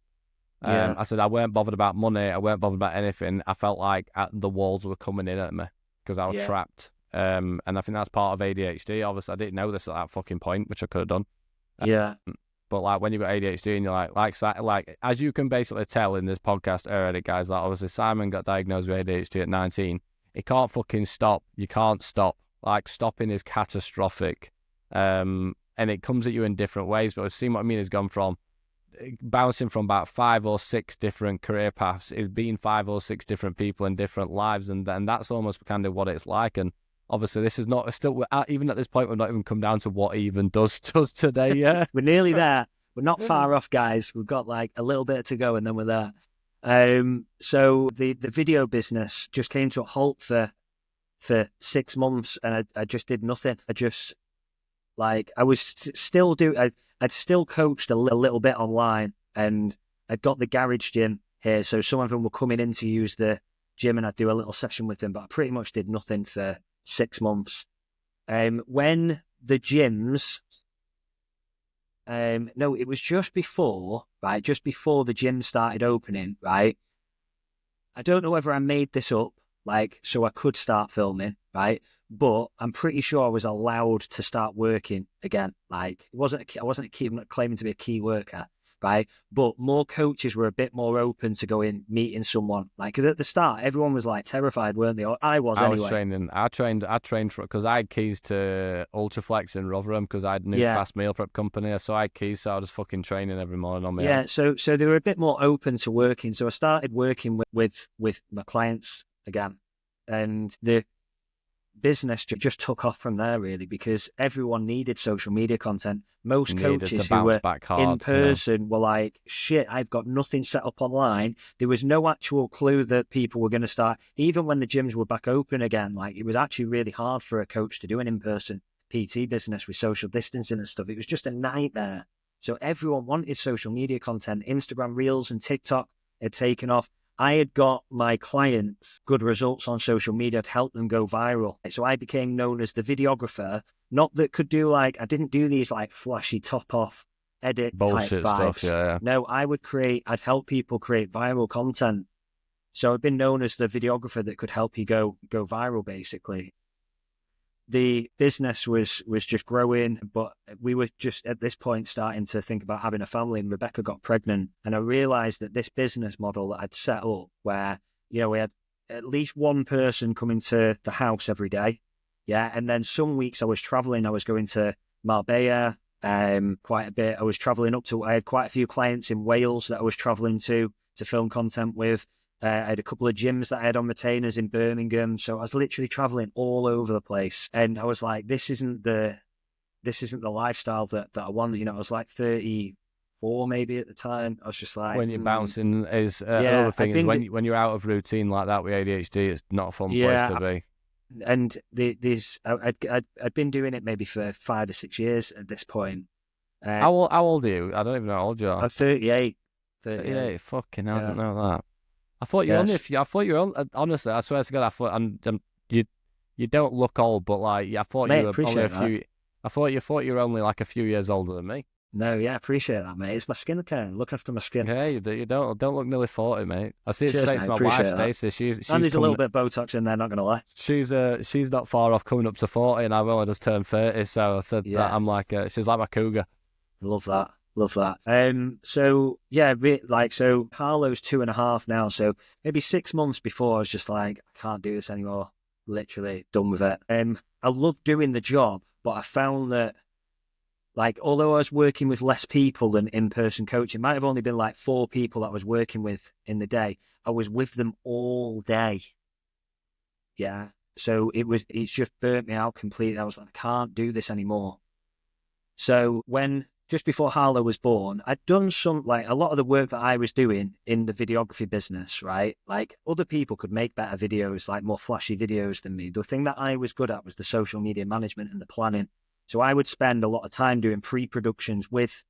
I said I weren't bothered about money. I weren't bothered about anything. I felt like the walls were coming in at me because I was trapped. And I think that's part of ADHD. Obviously, I didn't know this at that fucking point, which I could have done. Yeah. But like when you've got ADHD and you're like as you can basically tell in this podcast already, guys, like obviously Simon got diagnosed with ADHD at 19. He can't fucking stop. You can't stop. Like stopping is catastrophic. And it comes at you in different ways. But I've seen what I mean has gone from bouncing from about 5 or 6 different career paths, is being 5 or 6 different people in different lives, and that's almost kind of what it's like. And obviously, this is not still even at this point. We've not even come down to what he even does today. Yeah, we're nearly there. We're not far off, guys. We've got like a little bit to go, and then we're there. So the video business just came to a halt for 6 months, and I just did nothing. I just like I was still I'd still coached a little bit online, and I'd got the garage gym here, so some of them were coming in to use the gym, and I'd do a little session with them. But I pretty much did nothing for 6 months. When the gyms, no, it was just before the gym started opening, right? I don't know whether I made this up, like, so I could start filming, right? But I'm pretty sure I was allowed to start working again. Like, I wasn't claiming to be a key worker, right? But more coaches were a bit more open to going meeting someone. Like, because at the start, everyone was like terrified, weren't they? Or I was anyway. I trained for because I had keys to Ultraflex in Rotherham because I had a new fast meal prep company. So I had keys, so I was fucking training every morning on my own. So they were a bit more open to working. So I started working with my clients again, and the business just took off from there, really, because everyone needed social media content. Most coaches who were in person were like, shit, I've got nothing set up online. There was no actual clue that people were going to start, even when the gyms were back open again. Like, it was actually really hard for a coach to do an in-person PT business with social distancing and stuff. It was just a nightmare. So everyone wanted social media content. Instagram Reels and TikTok had taken off. I had got my clients good results on social media to help them go viral. So I became known as the videographer, not that could do I didn't do these like flashy top off edit bullshit type vibes. Stuff. Yeah. No, I'd help people create viral content. So I've been known as the videographer that could help you go viral, basically. The business was just growing, but we were just at this point starting to think about having a family, and Rebecca got pregnant. And I realized that this business model that I'd set up where, we had at least one person coming to the house every day. Yeah. And then some weeks I was traveling. I was going to Marbella quite a bit. I had quite a few clients in Wales that I was traveling to film content with. I had a couple of gyms that I had on retainers in Birmingham. So I was literally traveling all over the place. And I was like, this isn't the lifestyle that I wanted. I was like 34 maybe at the time. I was just like... When you're bouncing is another thing is when you're out of routine like that with ADHD, it's not a fun place to be. And I'd been doing it maybe for 5 or 6 years at this point. How old are you? I don't even know how old you are. I'm 38. 38. Fucking hell, I didn't know that. I thought you were honestly, I swear to God, I thought you don't look old, but like I thought you were only a few. I thought you were only like a few years older than me. No, yeah, I appreciate that, mate. It's my skin care. Look after my skin. Yeah, you don't look nearly 40, mate. I see it straight to my wife, Stacey. She's and there's a little bit of Botox in there, not gonna lie. She's not far off coming up to 40, and I've only just turned 30. So I said that I'm like she's like my cougar. Love that. So yeah, so Harlow's 2.5 now. So maybe 6 months before, I was just like, I can't do this anymore. Literally done with it. I love doing the job, but I found that, like, although I was working with less people than in-person coaching, might have only been like 4 people that I was working with in the day. I was with them all day. Yeah. So it's just burnt me out completely. I was like, I can't do this anymore. So just before Harlow was born, I'd done a lot of the work that I was doing in the videography business, right? Like, other people could make better videos, like more flashy videos than me. The thing that I was good at was the social media management and the planning. So I would spend a lot of time doing pre-productions with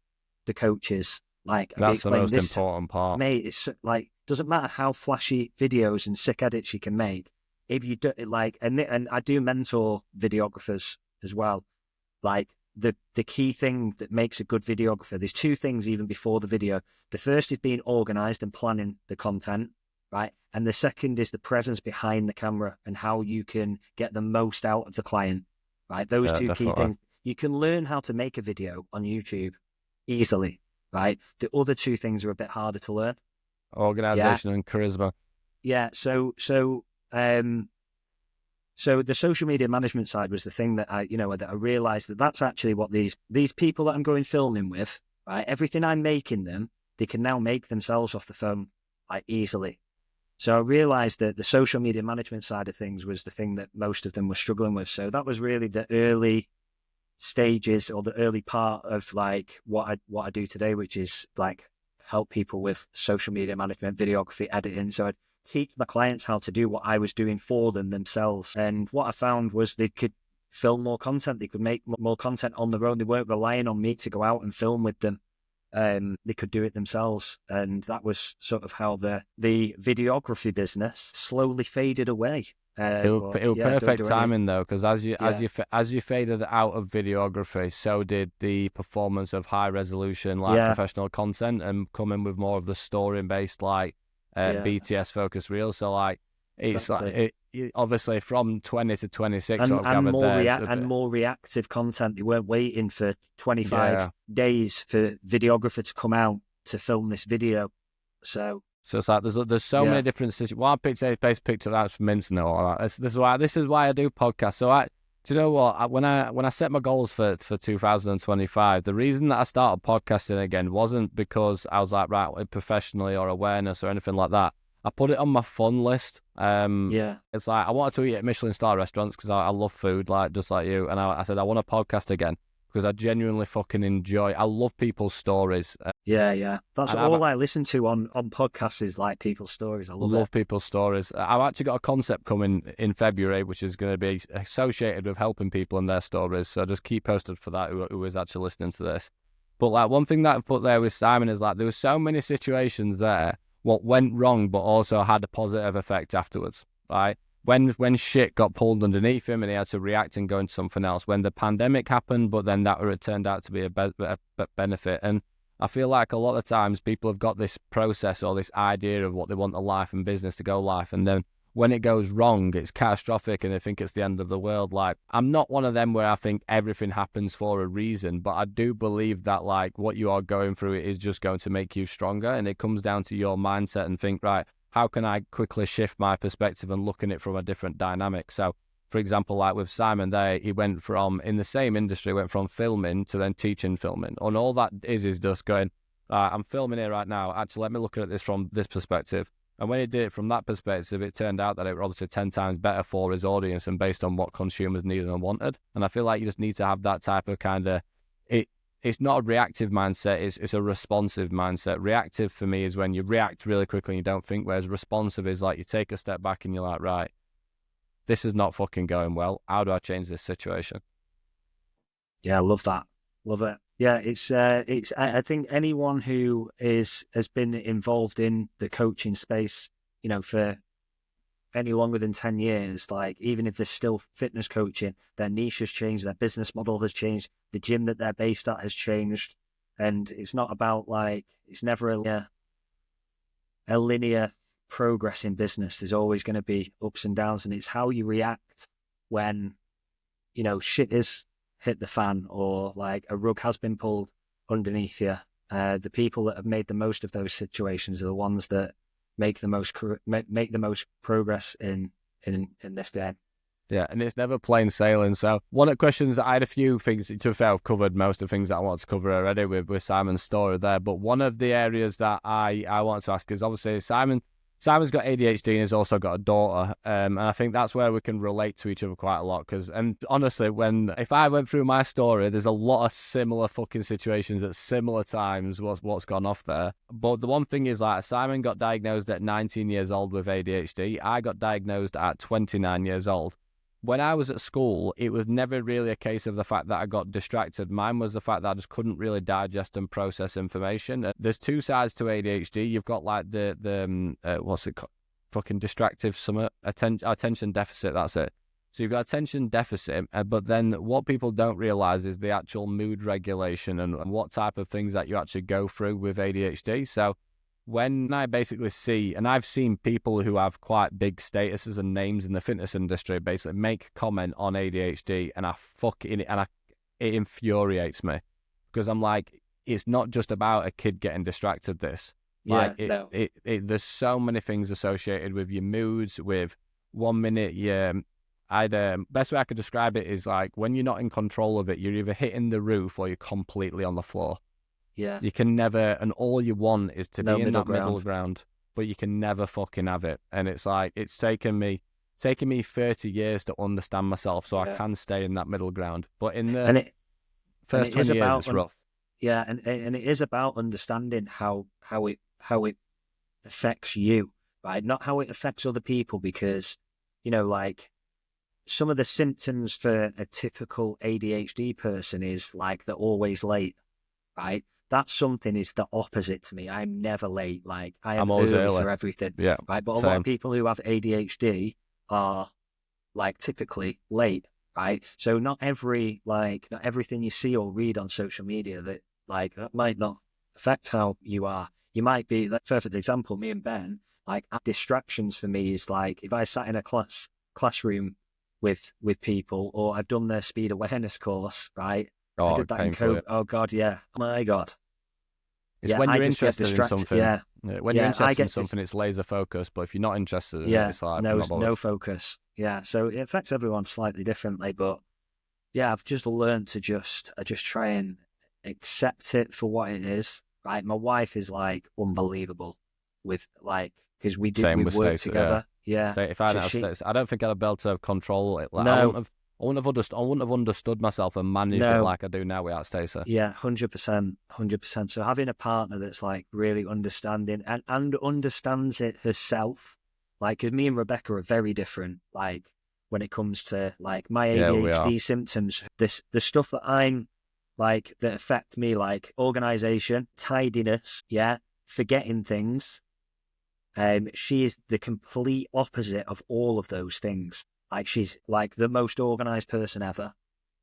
the coaches. Like, that's the most important part. Mate, it's like, doesn't matter how flashy videos and sick edits you can make. If you do and I do mentor videographers as well. Like, the key thing that makes a good videographer, there's two things even before the video. The first is being organized and planning the content, right? And the second is the presence behind the camera and how you can get the most out of the client, right? Those two key things. You can learn how to make a video on YouTube easily, right? The other two things are a bit harder to learn. Organization and charisma. Yeah. So the social media management side was the thing that I realized that that's actually what these people that I'm going filming with, right? Everything I'm making them, they can now make themselves off the phone, like, easily. So I realized that the social media management side of things was the thing that most of them were struggling with. So that was really the early stages, or the early part of like what I do today, which is like help people with social media management, videography, editing. So I'd teach my clients how to do what I was doing for them themselves. And what I found was they could film more content. They could make more content on their own. They weren't relying on me to go out and film with them. They could do it themselves. And that was sort of how the videography business slowly faded away. It was perfect timing though, because as you faded out of videography, so did the performance of high resolution, like professional content, and coming with more of the story based, like BTS focused reels. So like it's like obviously from 20 to 26 and more reactive content. They weren't waiting for 25 days for videographer to come out to film this video. So it's like there's so many different situations. Well, I picked a base picture that's from internet. All that. This is why I do podcasts. So do you know what? When I set my goals for 2025, the reason that I started podcasting again wasn't because I was like, right, professionally or awareness or anything like that. I put it on my fun list. It's like I wanted to eat at Michelin star restaurants because I love food, like just like you. And I said I want a podcast again because I genuinely fucking enjoy. I love people's stories. That's all I listen to on podcasts is like people's stories. I love people's stories. I've actually got a concept coming in February, which is going to be associated with helping people and their stories. So just keep posted for that. Who is actually listening to this? But like one thing that I put there with Simon is like there were so many situations there what went wrong, but also had a positive effect afterwards. Right? When shit got pulled underneath him and he had to react and go into something else. When the pandemic happened, but then that turned out to be a benefit. And I feel like a lot of times people have got this process or this idea of what they want their life and business to go like, and then when it goes wrong, it's catastrophic and they think it's the end of the world. Like, I'm not one of them where I think everything happens for a reason, but I do believe that like what you are going through is just going to make you stronger, and it comes down to your mindset and think, right, how can I quickly shift my perspective and look at it from a different dynamic? So, for example, like with Simon there, he went from, in the same industry, went from filming to then teaching filming. And all that is just going, I'm filming here right now. Actually, let me look at this from this perspective. And when he did it from that perspective, it turned out that it was obviously 10 times better for his audience and based on what consumers needed and wanted. And I feel like you just need to have that type of kind of, it's not a reactive mindset, it's a responsive mindset. Reactive for me is when you react really quickly and you don't think, whereas responsive is like you take a step back and you're like, right, this is not fucking going well. How do I change this situation? Yeah, I love that. Love it. Yeah, it's. I think anyone who has been involved in the coaching space, for any longer than 10 years, like even if they're still fitness coaching, their niche has changed, their business model has changed, the gym that they're based at has changed, and it's not about like it's never a linear progress in business. There's always going to be ups and downs, and it's how you react when shit is hit the fan or like a rug has been pulled underneath you. The people that have made the most of those situations are the ones that make the most progress in this game. Yeah, and it's never plain sailing. So one of the questions, I had a few things, to be fair, I've covered most of the things that I want to cover already with Simon's story there, but one of the areas that I want to ask is obviously Simon's got ADHD and he's also got a daughter, and I think that's where we can relate to each other quite a lot. And honestly, if I went through my story, there's a lot of similar fucking situations at similar times. What's gone off there? But the one thing is, like, Simon got diagnosed at 19 years old with ADHD. I got diagnosed at 29 years old. When I was at school, it was never really a case of the fact that I got distracted. Mine was the fact that I just couldn't really digest and process information. There's two sides to ADHD. You've got like the what's it called? Fucking distractive attention deficit. That's it. So you've got attention deficit, but then what people don't realize is the actual mood regulation and what type of things that you actually go through with ADHD. So when I basically see, and I've seen people who have quite big statuses and names in the fitness industry basically make comment on ADHD, and it infuriates me, because I'm like, it's not just about a kid getting distracted. There's so many things associated with your moods. With 1 minute, best way I could describe it is like when you're not in control of it, you're either hitting the roof or you're completely on the floor. Yeah. You can never, and all you want is to be in that ground. middle ground, but you can never fucking have it. And it's like, it's taken me 30 years to understand myself so I can stay in that middle ground. But in the first 20 years, it's rough. Yeah, and it is about understanding how it affects you, right? Not how it affects other people, because, like, some of the symptoms for a typical ADHD person is like they're always late, right? That's something is the opposite to me. I'm never late. Like, I'm always early for everything. Yeah, right. But a lot of people who have ADHD are like typically late, right? So not everything you see or read on social media that might not affect how you are. You might be, like, perfect example, me and Ben, like, distractions for me is like if I sat in a classroom with people, or I've done their speed awareness course, right? I did that in COVID. Oh God, yeah. Oh my God. It's when you're interested in something. Yeah. When you're interested in something, it's laser focused. But if you're not interested in it, it's like no focus. Yeah. So it affects everyone slightly differently. But yeah, I've just learned to I just try and accept it for what it is. Right. My wife is like unbelievable with, like, because we work together. Yeah. If I I don't think I'd be able to control it. Like, I wouldn't have understood myself and managed it like I do now without Stacey. Yeah, 100%. So having a partner that's like really understanding and understands it herself, like, because me and Rebecca are very different. Like, when it comes to like my ADHD symptoms, the stuff that I'm like that affect me, like organization, tidiness, forgetting things. She is the complete opposite of all of those things. Like, she's like the most organized person ever,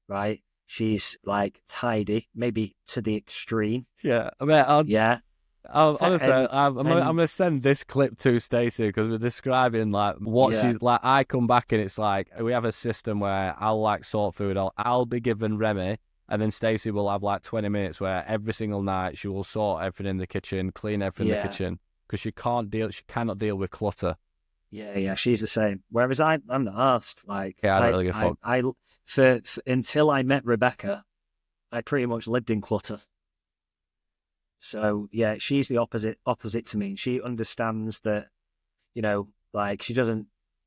right? She's like tidy, maybe to the extreme. Yeah, I mean, honestly, I'm gonna send this clip to Stacey, because we're describing like what she's like. I come back and it's like we have a system where I'll like sort food. I'll be given Remy, and then Stacey will have like 20 minutes where every single night she will sort everything in the kitchen, clean everything in the kitchen, because she cannot deal with clutter. Yeah, she's the same. Whereas I'm not asked. Like, I don't really give a fuck. Until I met Rebecca, I pretty much lived in clutter. So yeah, she's the opposite to me. She understands that, like, she doesn't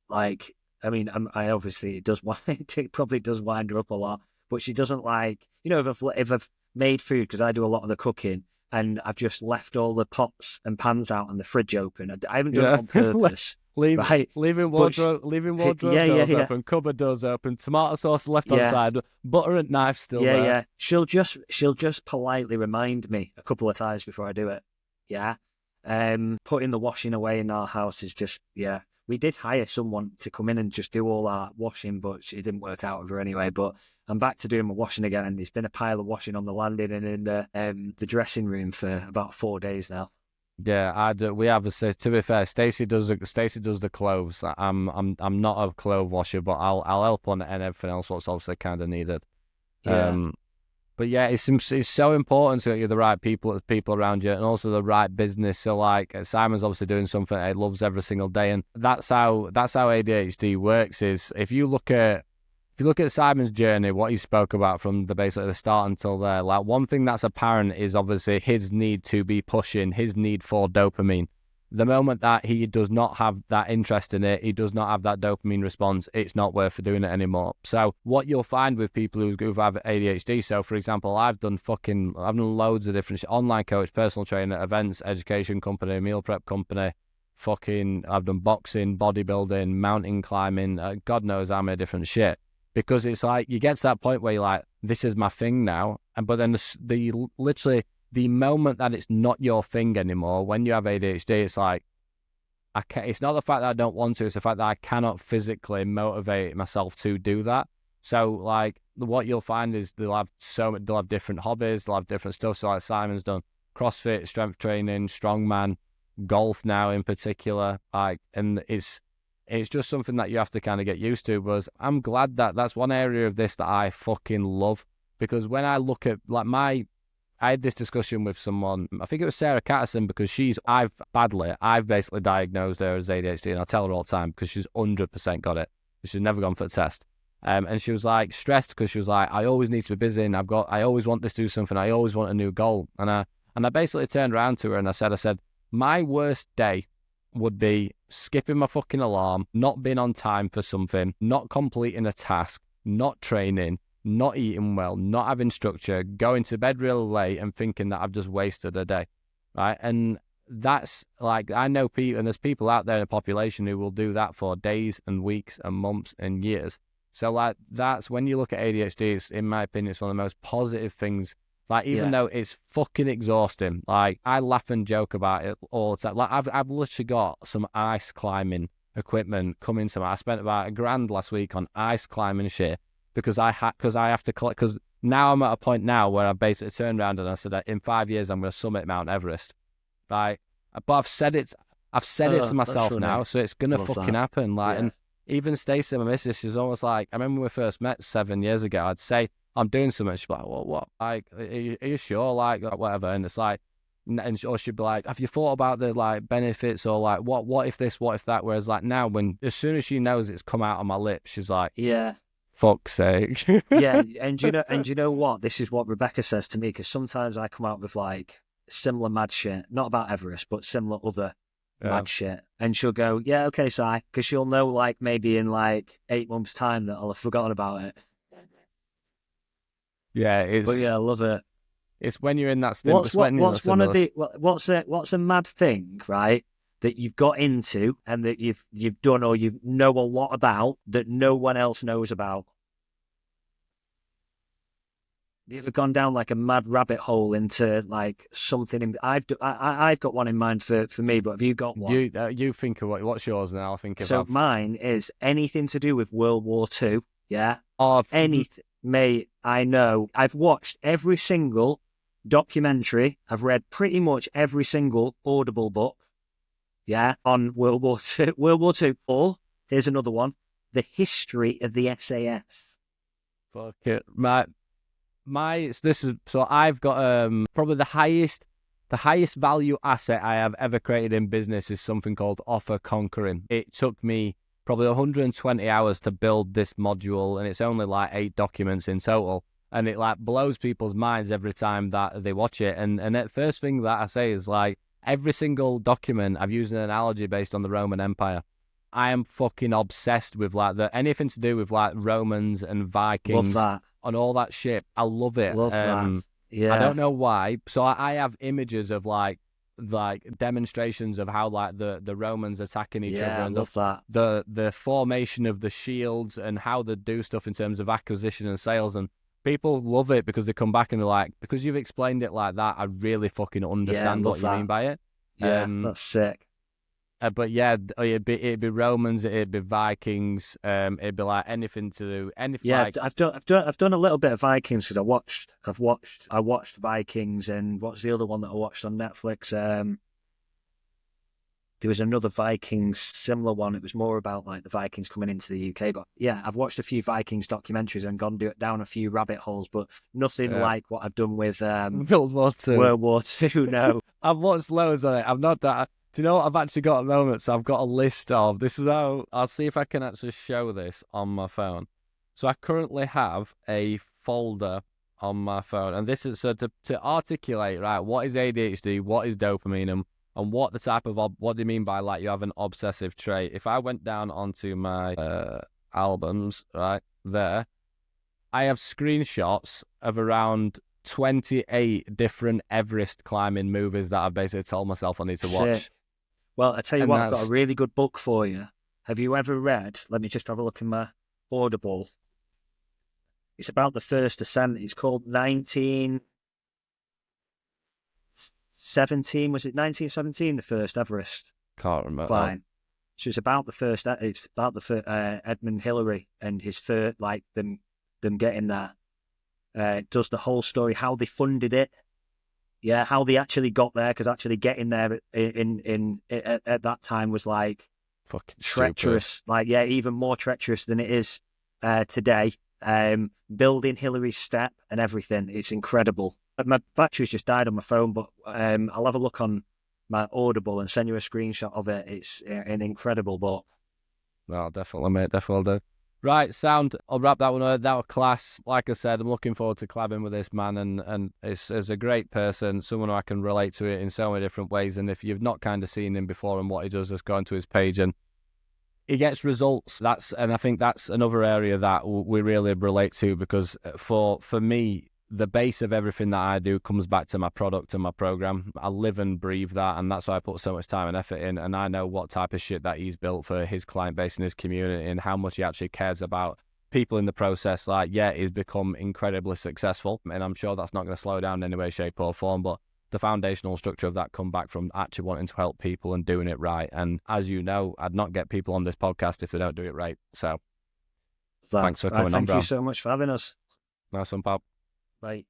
like. I mean, I obviously it probably does wind her up a lot, but she doesn't like, if I've made food, because I do a lot of the cooking, and I've just left all the pots and pans out and the fridge open. I haven't done it on purpose. Leaving wardrobe doors open, cupboard doors open, tomato sauce left on side, butter and knife still there. Yeah. She'll just politely remind me a couple of times before I do it. Yeah. Putting the washing away in our house is just, we did hire someone to come in and just do all our washing, but it didn't work out with her anyway. But I'm back to doing my washing again, and there's been a pile of washing on the landing and in the dressing room for about 4 days now. Yeah, we have to be fair, Stacey does the clothes. I'm not a clothes washer, but I'll help on it and everything else what's obviously kind of needed. Yeah. But yeah, it's so important to get the right people around you, and also the right business. So like Simon's obviously doing something he loves every single day, and that's how ADHD works. Is if you look at Simon's journey, what he spoke about from basically the start until there, like one thing that's apparent is obviously his need to be pushing, his need for dopamine. The moment that he does not have that interest in it, he does not have that dopamine response, it's not worth doing it anymore. So what you'll find with people who have ADHD, so for example, I've done loads of different online coach, personal trainer, events, education company, meal prep company, I've done boxing, bodybuilding, mountain climbing, God knows how many different shit. Because it's like, you get to that point where you're like, this is my thing now. But then literally the moment that it's not your thing anymore, when you have ADHD, it's like, it's not the fact that I don't want to, it's the fact that I cannot physically motivate myself to do that. So like what you'll find is they'll have different hobbies, they'll have different stuff. So like Simon's done CrossFit, strength training, strongman, golf now in particular, like, and it's just something that you have to kind of get used to. But I'm glad that that's one area of this that I fucking love, because when I look at like I had this discussion with someone, I think it was Sarah Catterson, because I've basically diagnosed her as ADHD, and I tell her all the time because she's 100% got it. She's never gone for a test. And she was like stressed because she was like, I always need to be busy, and I always want this to do something. I always want a new goal. And I basically turned around to her and I said, my worst day would be skipping my fucking alarm, not being on time for something, not completing a task, not training, not eating well, not having structure, going to bed real late and thinking that I've just wasted a day, right? And that's like, I know people, and there's people out there in the population who will do that for days and weeks and months and years. So like, that's when you look at ADHD, it's, in my opinion, it's one of the most positive things. Like, even though it's fucking exhausting, like, I laugh and joke about it all the time. Like, I've literally got some ice climbing equipment coming to me. I spent about $1,000 last week on ice climbing shit because I have to collect, because now I'm at a point now where I basically turned around and I said that in 5 years I'm going to summit Mount Everest. Right? But I've said it to myself now, so it's going to fucking happen. Like, and even Stacey, my missus, she's almost like, I remember when we first met 7 years ago, I'd say, I'm doing something. She'd be like, well, what? Like, are you sure? Like, whatever. And it's like, or she'd be like, have you thought about the like benefits, or like, what if this, what if that? Whereas like now, as soon as she knows it's come out on my lips, she's like, fuck's sake. And you know what? This is what Rebecca says to me, because sometimes I come out with like similar mad shit, not about Everest, but similar other mad shit. And she'll go, yeah, okay, Si, because she'll know like maybe in like 8 months' time that I'll have forgotten about it. But I love it. It's when you're in that state. What's a mad thing, right, that you've got into and that you've done or you know a lot about that no one else knows about? Have you ever gone down like a mad rabbit hole into like something? I've got one in mind for me, but have you got one? You think of what's yours, and I'll think of. So mine is anything to do with World War II. Yeah. Anything. Mate, I know. I've watched every single documentary. I've read pretty much every single Audible book, on World War II. World War II. Or, here's another one, The History of the SAS. Fuck it. I've got probably the highest value asset I have ever created in business is something called Offer Conquering. It took me probably 120 hours to build this module, and it's only like 8 documents in total. And it like blows people's minds every time that they watch it. And the first thing that I say is like, every single document I've used an analogy based on the Roman Empire. I am fucking obsessed with like anything to do with like Romans and Vikings. Love that. And all that shit. I love it. Love that. Yeah. I don't know why. So I have images of like demonstrations of how like the Romans attacking each other, and the formation of the shields and how they do stuff in terms of acquisition and sales. And people love it because they come back and they're like, because you've explained it like that, I really fucking understand what you mean by it. Yeah, that's sick. But yeah, it'd be Romans, it'd be Vikings, it'd be like anything to do, anything. Yeah, like... I've done a little bit of Vikings because I watched Vikings, and what's the other one that I watched on Netflix? There was another Vikings similar one. It was more about like the Vikings coming into the UK. But yeah, I've watched a few Vikings documentaries and gone down a few rabbit holes, but nothing like what I've done with World War II. World War II. No, I've watched loads of it. I've not that. Do you know what? I've actually got a moment. So I've got a list of, this is how, I'll see if I can actually show this on my phone. So I currently have a folder on my phone. And this is, so to articulate, right, what is ADHD, what is dopamine, and what the type of, what do you mean by like you have an obsessive trait? If I went down onto my albums, right, there, I have screenshots of around 28 different Everest climbing movies that I've basically told myself I need to watch. Sick. Well, I tell you what, I've got a really good book for you. Have you ever read, let me just have a look in my Audible. It's about the first ascent. It's called 1917. Was it 1917, the first Everest Can't remember. climb? So it's about the first. It's about the Edmund Hillary and his first, like them getting there. Does the whole story, how they funded it, yeah, how they actually got there, because actually getting there at that time was like Fucking treacherous, stupid. like even more treacherous than it is today. Building Hillary's step and everything, it's incredible. My battery's just died on my phone, but I'll have a look on my Audible and send you a screenshot of it. It's an incredible book. No, definitely, mate. Definitely will do. Right, sound. I'll wrap that one up. That was class. Like I said, I'm looking forward to collabing with this man, and it's a great person, someone who I can relate to it in so many different ways. And if you've not kind of seen him before and what he does, just go onto his page and he gets results. And I think that's another area that we really relate to, because for me, the base of everything that I do comes back to my product and my program. I live and breathe that, and that's why I put so much time and effort in. And I know what type of shit that he's built for his client base and his community, and how much he actually cares about people in the process. Like, yeah, he's become incredibly successful, and I'm sure that's not going to slow down in any way, shape, or form. But the foundational structure of that come back from actually wanting to help people and doing it right. And as you know, I'd not get people on this podcast if they don't do it right. So thanks for coming on, bro. Thank you so much for having us. Nice one, pal. Bye.